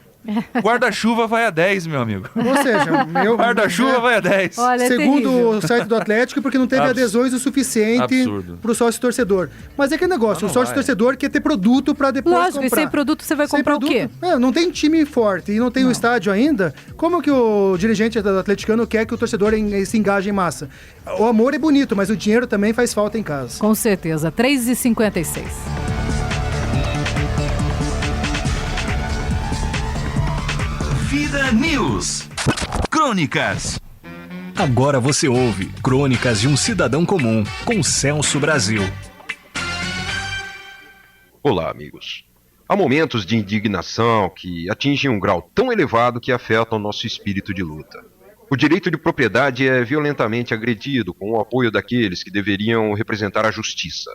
Guarda-chuva vai a 10, meu amigo. Ou seja, meu guarda-chuva vai a 10. Olha, segundo o site do Atlético, porque não teve adesões o suficiente pro sócio torcedor. Mas é que negócio, o sócio torcedor quer ter produto pra depois Lógico, comprar. e sem produto você vai comprar o quê? Não tem time forte e não tem o estádio ainda. Como que o dirigente do atleticano quer que o torcedor se engaje em massa? O amor é bonito, mas o dinheiro também faz falta em casa. Com certeza. 3h56. Vida News. Crônicas. Agora você ouve Crônicas de um Cidadão Comum, com Celso Brasil. Olá, amigos. Há momentos de indignação que atingem um grau tão elevado que afetam o nosso espírito de luta. O direito de propriedade é violentamente agredido com o apoio daqueles que deveriam representar a justiça.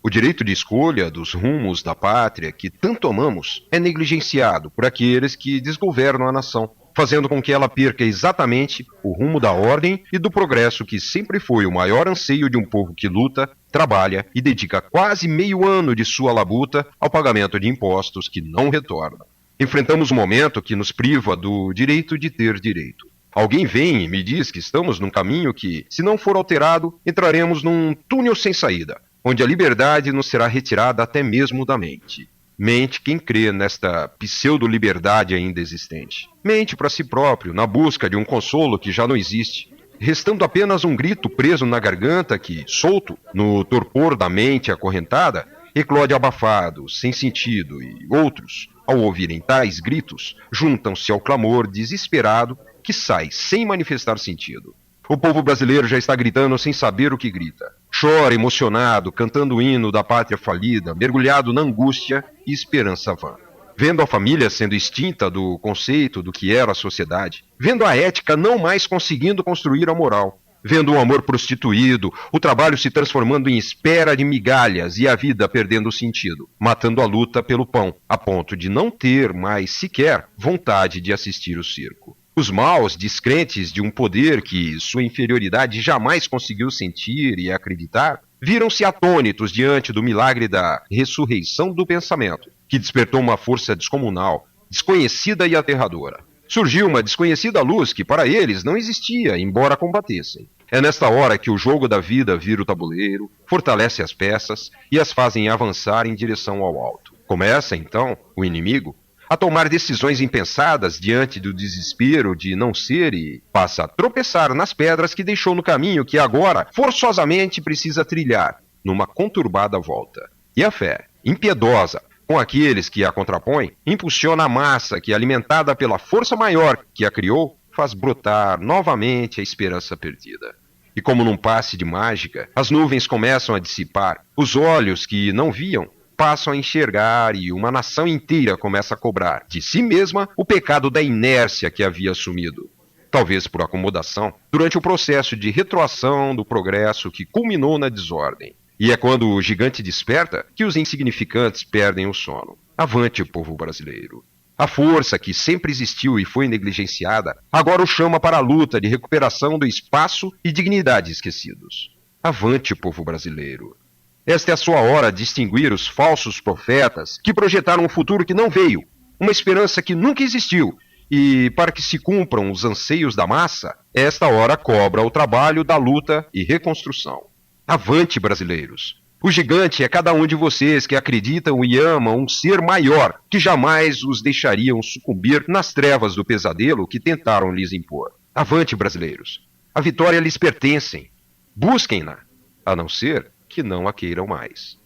O direito de escolha dos rumos da pátria que tanto amamos é negligenciado por aqueles que desgovernam a nação, fazendo com que ela perca exatamente o rumo da ordem e do progresso que sempre foi o maior anseio de um povo que luta, trabalha e dedica quase meio ano de sua labuta ao pagamento de impostos que não retornam. Enfrentamos um momento que nos priva do direito de ter direito. Alguém vem e me diz que estamos num caminho que, se não for alterado, entraremos num túnel sem saída, onde a liberdade nos será retirada até mesmo da mente. Mente quem crê nesta pseudo-liberdade ainda existente. Mente para si próprio, na busca de um consolo que já não existe, restando apenas um grito preso na garganta que, solto, no torpor da mente acorrentada, eclode abafado, sem sentido, e outros, ao ouvirem tais gritos, juntam-se ao clamor desesperado que sai sem manifestar sentido. O povo brasileiro já está gritando sem saber o que grita. Chora emocionado, cantando o hino da pátria falida, mergulhado na angústia e esperança vã. Vendo a família sendo extinta do conceito do que era a sociedade. Vendo a ética não mais conseguindo construir a moral. Vendo o amor prostituído, o trabalho se transformando em espera de migalhas e a vida perdendo o sentido. Matando a luta pelo pão, a ponto de não ter mais sequer vontade de assistir o circo. Os maus, descrentes de um poder que sua inferioridade jamais conseguiu sentir e acreditar, viram-se atônitos diante do milagre da ressurreição do pensamento, que despertou uma força descomunal, desconhecida e aterradora. Surgiu uma desconhecida luz que para eles não existia, embora combatessem. É nesta hora que o jogo da vida vira o tabuleiro, fortalece as peças e as fazem avançar em direção ao alto. Começa, então, o inimigo a tomar decisões impensadas diante do desespero de não ser e passa a tropeçar nas pedras que deixou no caminho que agora forçosamente precisa trilhar numa conturbada volta. E a fé, impiedosa, com aqueles que a contrapõem, impulsiona a massa que, alimentada pela força maior que a criou, faz brotar novamente a esperança perdida. E como num passe de mágica, as nuvens começam a dissipar, os olhos que não viam passam a enxergar e uma nação inteira começa a cobrar de si mesma o pecado da inércia que havia assumido. Talvez por acomodação, durante o processo de retroação do progresso que culminou na desordem. E é quando o gigante desperta que os insignificantes perdem o sono. Avante, povo brasileiro! A força que sempre existiu e foi negligenciada, agora o chama para a luta de recuperação do espaço e dignidade esquecidos. Avante, povo brasileiro! Esta é a sua hora de extinguir os falsos profetas que projetaram um futuro que não veio, uma esperança que nunca existiu, e para que se cumpram os anseios da massa, esta hora cobra o trabalho da luta e reconstrução. Avante, brasileiros! O gigante é cada um de vocês que acreditam e amam um ser maior, que jamais os deixariam sucumbir nas trevas do pesadelo que tentaram lhes impor. Avante, brasileiros! A vitória lhes pertence. Busquem-na, a não ser que não a queiram mais.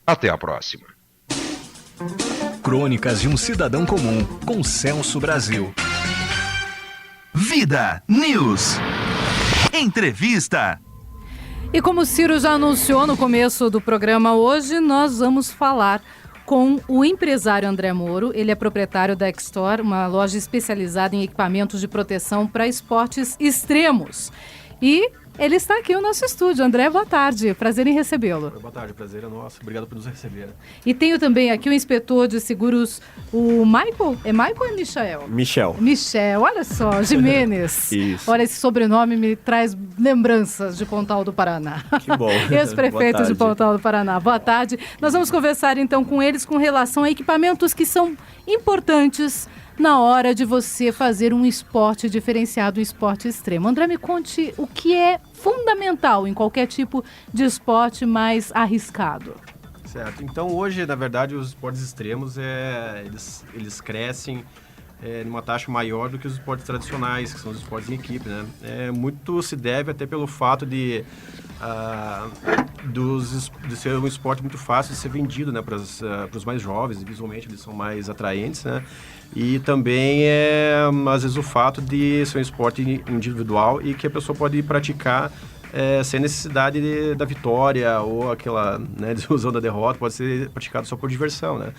Até a próxima. Crônicas de um Cidadão Comum, com Celso Brasil. Vida News. Entrevista. E como o Ciro já anunciou no começo do programa hoje, nós vamos falar com o empresário André Moro. Ele é proprietário da X-Store, uma loja especializada em equipamentos de proteção para esportes extremos. E ele está aqui no nosso estúdio. André, boa tarde. Prazer em recebê-lo. Boa tarde, prazer é nosso. Obrigado por nos receber. E tenho também aqui o inspetor de seguros O Michael? É Michael ou é Michael? Michel, olha só, Jimenez. Isso. Olha, esse sobrenome me traz lembranças de Pontal do Paraná. Que bom. Ex-prefeito de Pontal do Paraná. Boa tarde. Nós vamos conversar então com eles com relação a equipamentos que são importantes na hora de você fazer um esporte diferenciado, um esporte extremo. André, me conte o que é fundamental em qualquer tipo de esporte mais arriscado. Certo. Então, hoje, na verdade, os esportes extremos, eles crescem numa taxa maior do que os esportes tradicionais, que são os esportes em equipe, né? Muito se deve até pelo fato de ser um esporte muito fácil de ser vendido, né, para os mais jovens, visualmente eles são mais atraentes, né? E também às vezes o fato de ser um esporte individual e que a pessoa pode praticar sem necessidade da vitória ou aquela, né, desilusão da derrota, pode ser praticado só por diversão, né?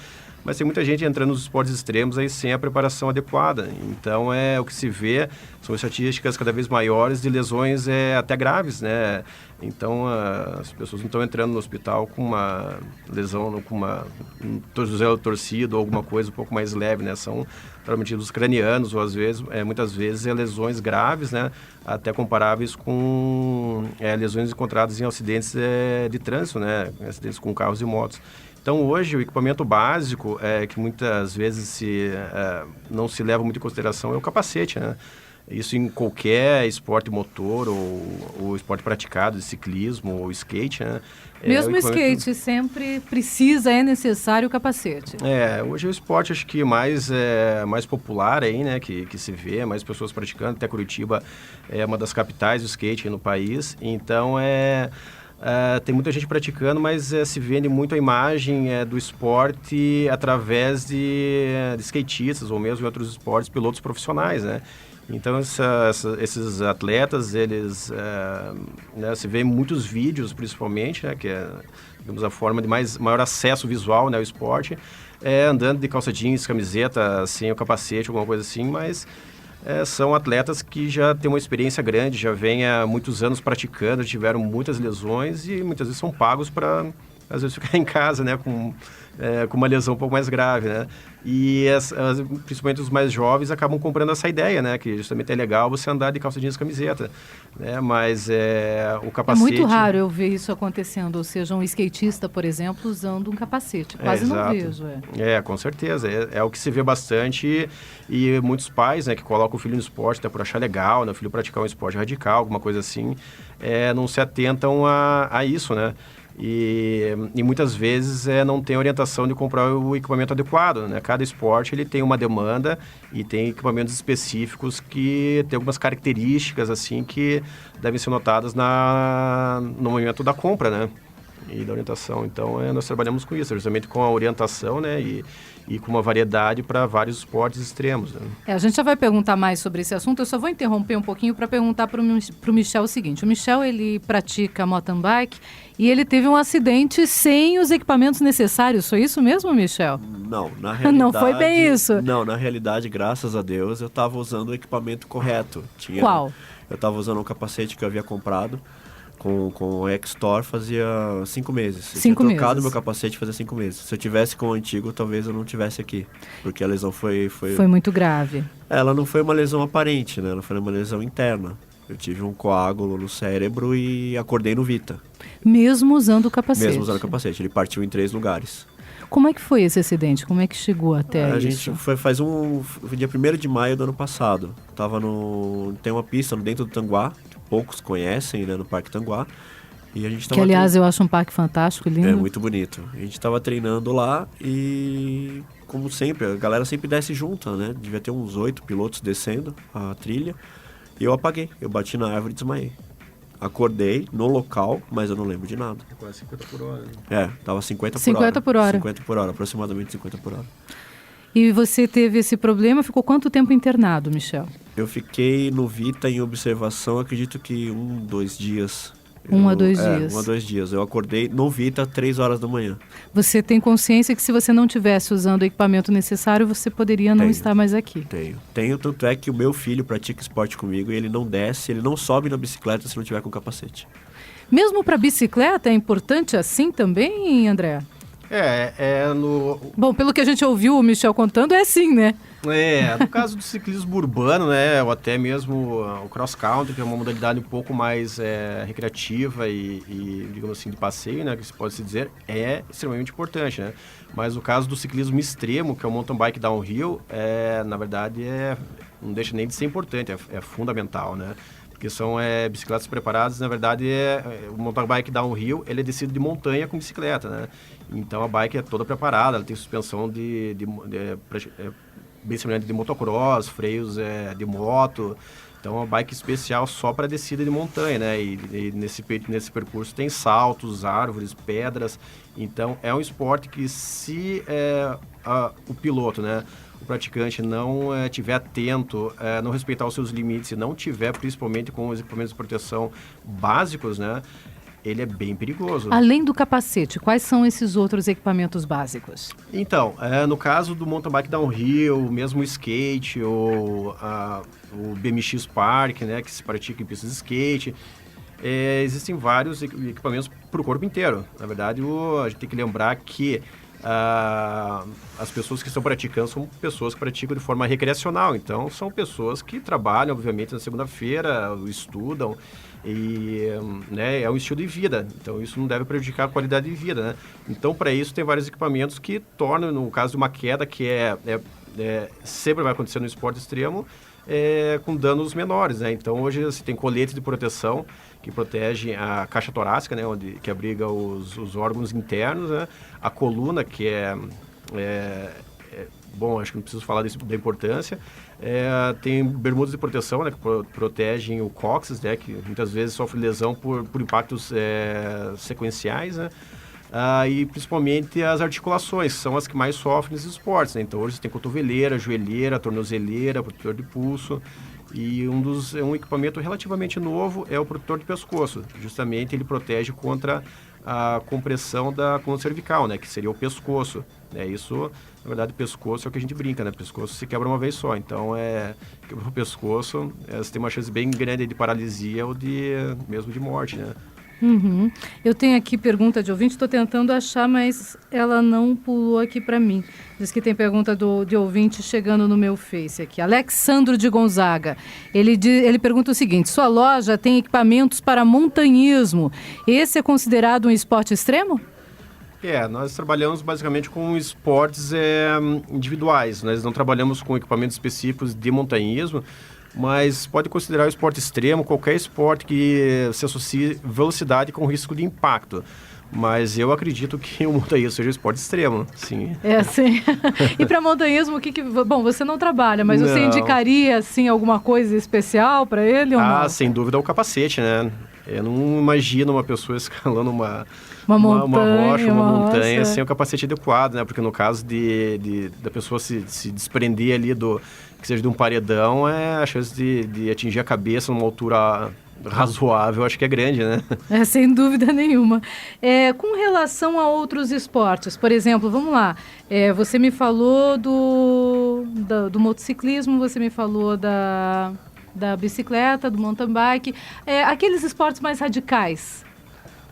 Mas tem muita gente entrando nos esportes extremos aí sem a preparação adequada. Então, o que se vê são estatísticas cada vez maiores de lesões até graves, né? Então, as pessoas não estão entrando no hospital com uma lesão, com um tornozelo torcido ou alguma coisa um pouco mais leve, né? São traumatismos cranianos ou, às vezes, muitas vezes, lesões graves, né? Até comparáveis com lesões encontradas em acidentes de trânsito, né? Acidentes com carros e motos. Então, hoje, o equipamento básico, que muitas vezes não se leva muito em consideração, é o capacete, né? Isso em qualquer esporte motor ou esporte praticado, de ciclismo ou skate, né? Mesmo o skate sempre precisa, é necessário o capacete. Hoje é o esporte, acho que mais popular aí, né? Que se vê, mais pessoas praticando. Até Curitiba é uma das capitais do skate no país. Então, tem muita gente praticando, mas se vende muito a imagem do esporte através de skatistas ou mesmo em outros esportes, pilotos profissionais, né? Então, esses atletas, eles se vê em muitos vídeos, principalmente, né? Que é, digamos, a forma de maior acesso visual, né, ao esporte, andando de calça jeans, camiseta, sem o capacete, alguma coisa assim, mas são atletas que já têm uma experiência grande, já vêm há muitos anos praticando, tiveram muitas lesões e muitas vezes são pagos para, às vezes, ficar em casa, né, com uma lesão um pouco mais grave, né? E principalmente os mais jovens acabam comprando essa ideia, né? Que justamente é legal você andar de calça jeans e camiseta, né? Mas o capacete... É muito raro eu ver isso acontecendo, ou seja, um skatista, por exemplo, usando um capacete. Quase não vejo. Com certeza. É o que se vê bastante e muitos pais, né, que colocam o filho no esporte até por achar legal, né? O filho praticar um esporte radical, alguma coisa assim, não se atentam a isso, né? E muitas vezes não tem orientação de comprar o equipamento adequado, né? Cada esporte ele tem uma demanda e tem equipamentos específicos que tem algumas características assim que devem ser notadas no momento da compra, né? E da orientação. Então, nós trabalhamos com isso, justamente com a orientação, né? E com uma variedade para vários esportes extremos, né? A gente já vai perguntar mais sobre esse assunto. Eu só vou interromper um pouquinho para perguntar para o Michel o seguinte. O Michel, ele pratica mountain bike e ele teve um acidente sem os equipamentos necessários. Foi isso mesmo, Michel? Não, na realidade... Não foi bem isso? Não, na realidade, graças a Deus, eu estava usando o equipamento correto. Qual? Eu estava usando um capacete que eu havia comprado com o X-Tor fazia 5 meses. Eu tinha trocado meu capacete fazia 5 meses. Se eu tivesse com o antigo, talvez eu não tivesse aqui. Porque a lesão foi muito grave. Ela não foi uma lesão aparente, né? Ela foi uma lesão interna. Eu tive um coágulo no cérebro e acordei no Vita. Mesmo usando o capacete? Mesmo usando o capacete. Ele partiu em 3 lugares. Como é que foi esse acidente? Como é que chegou até isso? A gente foi dia 1º de maio do ano passado. Tem uma pista dentro do Tanguá, que poucos conhecem, né, no Parque Tanguá. E a gente tava aliás, eu acho um parque fantástico, lindo. É muito bonito. A gente estava treinando lá e, como sempre, a galera sempre desce junto, né? Devia ter uns 8 pilotos descendo a trilha. E eu apaguei. Eu bati na árvore e desmaiei. Acordei no local, mas eu não lembro de nada. Quase 50 por hora. Né? Tava 50 por hora. 50 por hora, aproximadamente 50 por hora. E você teve esse problema, ficou quanto tempo internado, Michel? Eu fiquei no Vita em observação, acredito que 2 dias. 1 a 2 dias. 1 a 2 dias. Eu acordei no Vita às 3 horas da manhã. Você tem consciência que se você não tivesse usando o equipamento necessário, você poderia não estar mais aqui? Tenho, tanto é que o meu filho pratica esporte comigo e ele não desce, ele não sobe na bicicleta se não tiver com capacete. Mesmo para bicicleta é importante assim também, André? Bom, pelo que a gente ouviu o Michel contando, é assim, né? No caso do ciclismo urbano, né, ou até mesmo o cross-country, que é uma modalidade um pouco mais recreativa e, digamos assim, de passeio, né, que se pode se dizer, é extremamente importante, né? Mas o caso do ciclismo extremo, que é o mountain bike downhill, na verdade, não deixa nem de ser importante, é fundamental, né? Porque são bicicletas preparadas, na verdade, o mountain bike downhill, ele é descido de montanha com bicicleta, né? Então a bike é toda preparada, ela tem suspensão bem semelhante de motocross, freios de moto. Então é uma bike especial só para descida de montanha, né? E nesse percurso tem saltos, árvores, pedras. Então é um esporte que se o piloto, né, o praticante não tiver atento, não respeitar os seus limites e não tiver, principalmente com os equipamentos de proteção básicos, né, ele é bem perigoso. Além do capacete, quais são esses outros equipamentos básicos? Então, no caso do mountain bike downhill, mesmo o skate, ou o BMX Park, né, que se pratica em pistas de skate, existem vários equipamentos para o corpo inteiro. Na verdade, a gente tem que lembrar que as pessoas que estão praticando são pessoas que praticam de forma recreacional. Então, são pessoas que trabalham, obviamente, na segunda-feira, estudam, e né, é um estilo de vida. Então, isso não deve prejudicar a qualidade de vida, né? Então, para isso, tem vários equipamentos que tornam, no caso de uma queda, que sempre vai acontecer no esporte extremo, com danos menores, né? Então, hoje, você tem colete de proteção que protege a caixa torácica, né, que abriga os órgãos internos, né? A coluna, que bom, acho que não preciso falar da importância. Tem bermudas de proteção, né, que protegem o cóccix, né, que muitas vezes sofre lesão por impactos sequenciais, né? E principalmente as articulações, que são as que mais sofrem nesses esportes, né? Então hoje você tem cotoveleira, joelheira, tornozeleira, protetor de pulso. E um equipamento relativamente novo é o protetor de pescoço. Justamente ele protege contra a compressão da coluna cervical, né, que seria o pescoço. Isso, na verdade, o pescoço é o que a gente brinca, né? O pescoço se quebra uma vez só. Então, quebra o pescoço, você tem uma chance bem grande de paralisia ou mesmo de morte, né? Uhum. Eu tenho aqui pergunta de ouvinte, estou tentando achar, mas ela não pulou aqui para mim. Diz que tem pergunta de ouvinte chegando no meu Face aqui. Alexandro de Gonzaga. Ele pergunta o seguinte: sua loja tem equipamentos para montanhismo. Esse é considerado um esporte extremo? Nós trabalhamos basicamente com esportes individuais. Nós não trabalhamos com equipamentos específicos de montanhismo, mas pode considerar o esporte extremo qualquer esporte que se associe velocidade com risco de impacto. Mas eu acredito que o montanhismo seja um esporte extremo, sim. Sim. E para montanhismo, bom, você não trabalha, mas você indicaria, assim, alguma coisa especial para ele ou não? Sem dúvida, o capacete, né? Eu não imagino uma pessoa escalando uma rocha, uma montanha sem o capacete adequado, né? Porque no caso da pessoa se desprender ali que seja de um paredão, a chance de atingir a cabeça numa altura razoável, acho que é grande, né? Sem dúvida nenhuma. Com relação a outros esportes, por exemplo, vamos lá, você me falou do motociclismo, você me falou da bicicleta, do mountain bike, aqueles esportes mais radicais.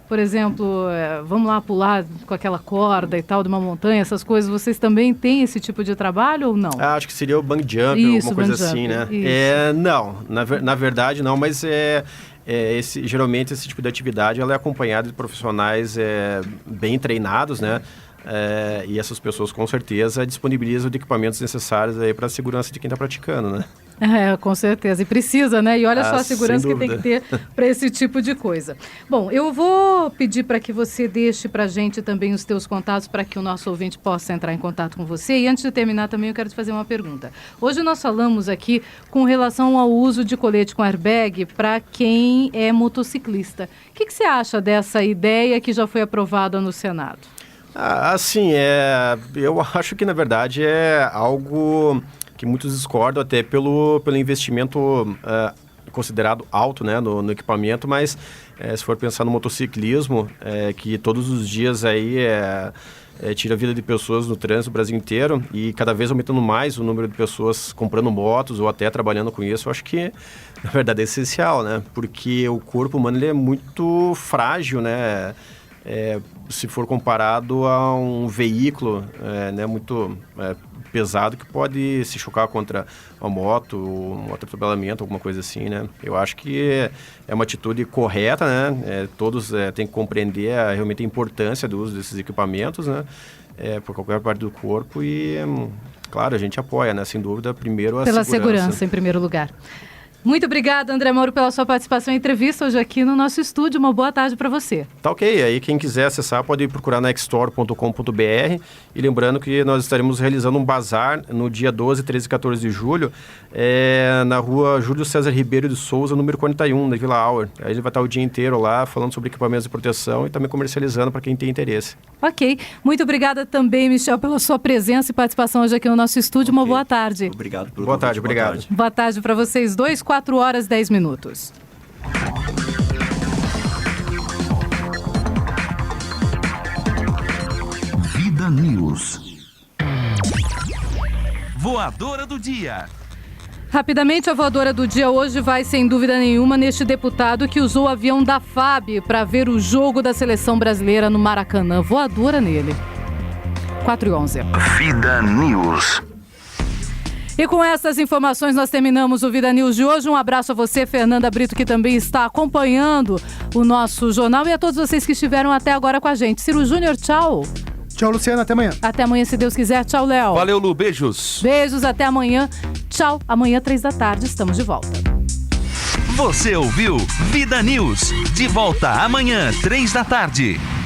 Por exemplo, vamos lá pular com aquela corda e tal de uma montanha, essas coisas, vocês também têm esse tipo de trabalho ou não? Acho que seria o bungee jump, alguma coisa assim, né? Não, na verdade não, mas geralmente esse tipo de atividade ela é acompanhada de profissionais bem treinados, né? E essas pessoas com certeza disponibilizam de equipamentos necessários para a segurança de quem está praticando, né? Com certeza. E precisa, né? E olha só a segurança que tem que ter para esse tipo de coisa. Bom, eu vou pedir para que você deixe para a gente também os teus contatos para que o nosso ouvinte possa entrar em contato com você. E antes de terminar também eu quero te fazer uma pergunta. Hoje nós falamos aqui com relação ao uso de colete com airbag para quem é motociclista. O que você acha dessa ideia que já foi aprovada no Senado? Eu acho que na verdade é algo que muitos discordam até pelo investimento considerado alto, né, no equipamento, mas se for pensar no motociclismo, que todos os dias aí tira a vida de pessoas no trânsito no Brasil inteiro e cada vez aumentando mais o número de pessoas comprando motos ou até trabalhando com isso, eu acho que na verdade é essencial, né, porque o corpo humano ele é muito frágil, né, se for comparado a um veículo né, muito pesado que pode se chocar contra uma moto, um atropelamento, alguma coisa assim, né? Eu acho que é uma atitude correta, né? Todos têm que compreender realmente a importância do uso desses equipamentos, né? Por qualquer parte do corpo e, claro, a gente apoia, né? Sem dúvida, primeiro a Pela segurança, em primeiro lugar. Muito obrigada, André Mauro, pela sua participação em entrevista hoje aqui no nosso estúdio. Uma boa tarde para você. Tá ok. Aí quem quiser acessar pode procurar na xstore.com.br e lembrando que nós estaremos realizando um bazar no dia 12, 13 e 14 de julho na rua Júlio César Ribeiro de Souza, número 41, da Vila Auer. Aí ele vai estar o dia inteiro lá falando sobre equipamentos de proteção e também comercializando para quem tem interesse. Ok. Muito obrigada também, Michel, pela sua presença e participação hoje aqui no nosso estúdio. Uma boa tarde. Obrigado pelo Boa tarde, convite. obrigado. Boa tarde para vocês dois, 4 horas 10 minutos. Vida News. Voadora do dia. Rapidamente, a voadora do dia hoje vai, sem dúvida nenhuma, neste deputado que usou o avião da FAB para ver o jogo da seleção brasileira no Maracanã. Voadora nele. 4h11. Vida News. E com essas informações nós terminamos o Vida News de hoje. Um abraço a você, Fernanda Brito, que também está acompanhando o nosso jornal, e a todos vocês que estiveram até agora com a gente. Ciro Júnior, tchau. Tchau, Luciana, até amanhã. Até amanhã, se Deus quiser. Tchau, Léo. Valeu, Lu, beijos. Beijos, até amanhã. Tchau, amanhã 15h, estamos de volta. Você ouviu Vida News. De volta amanhã, 15h.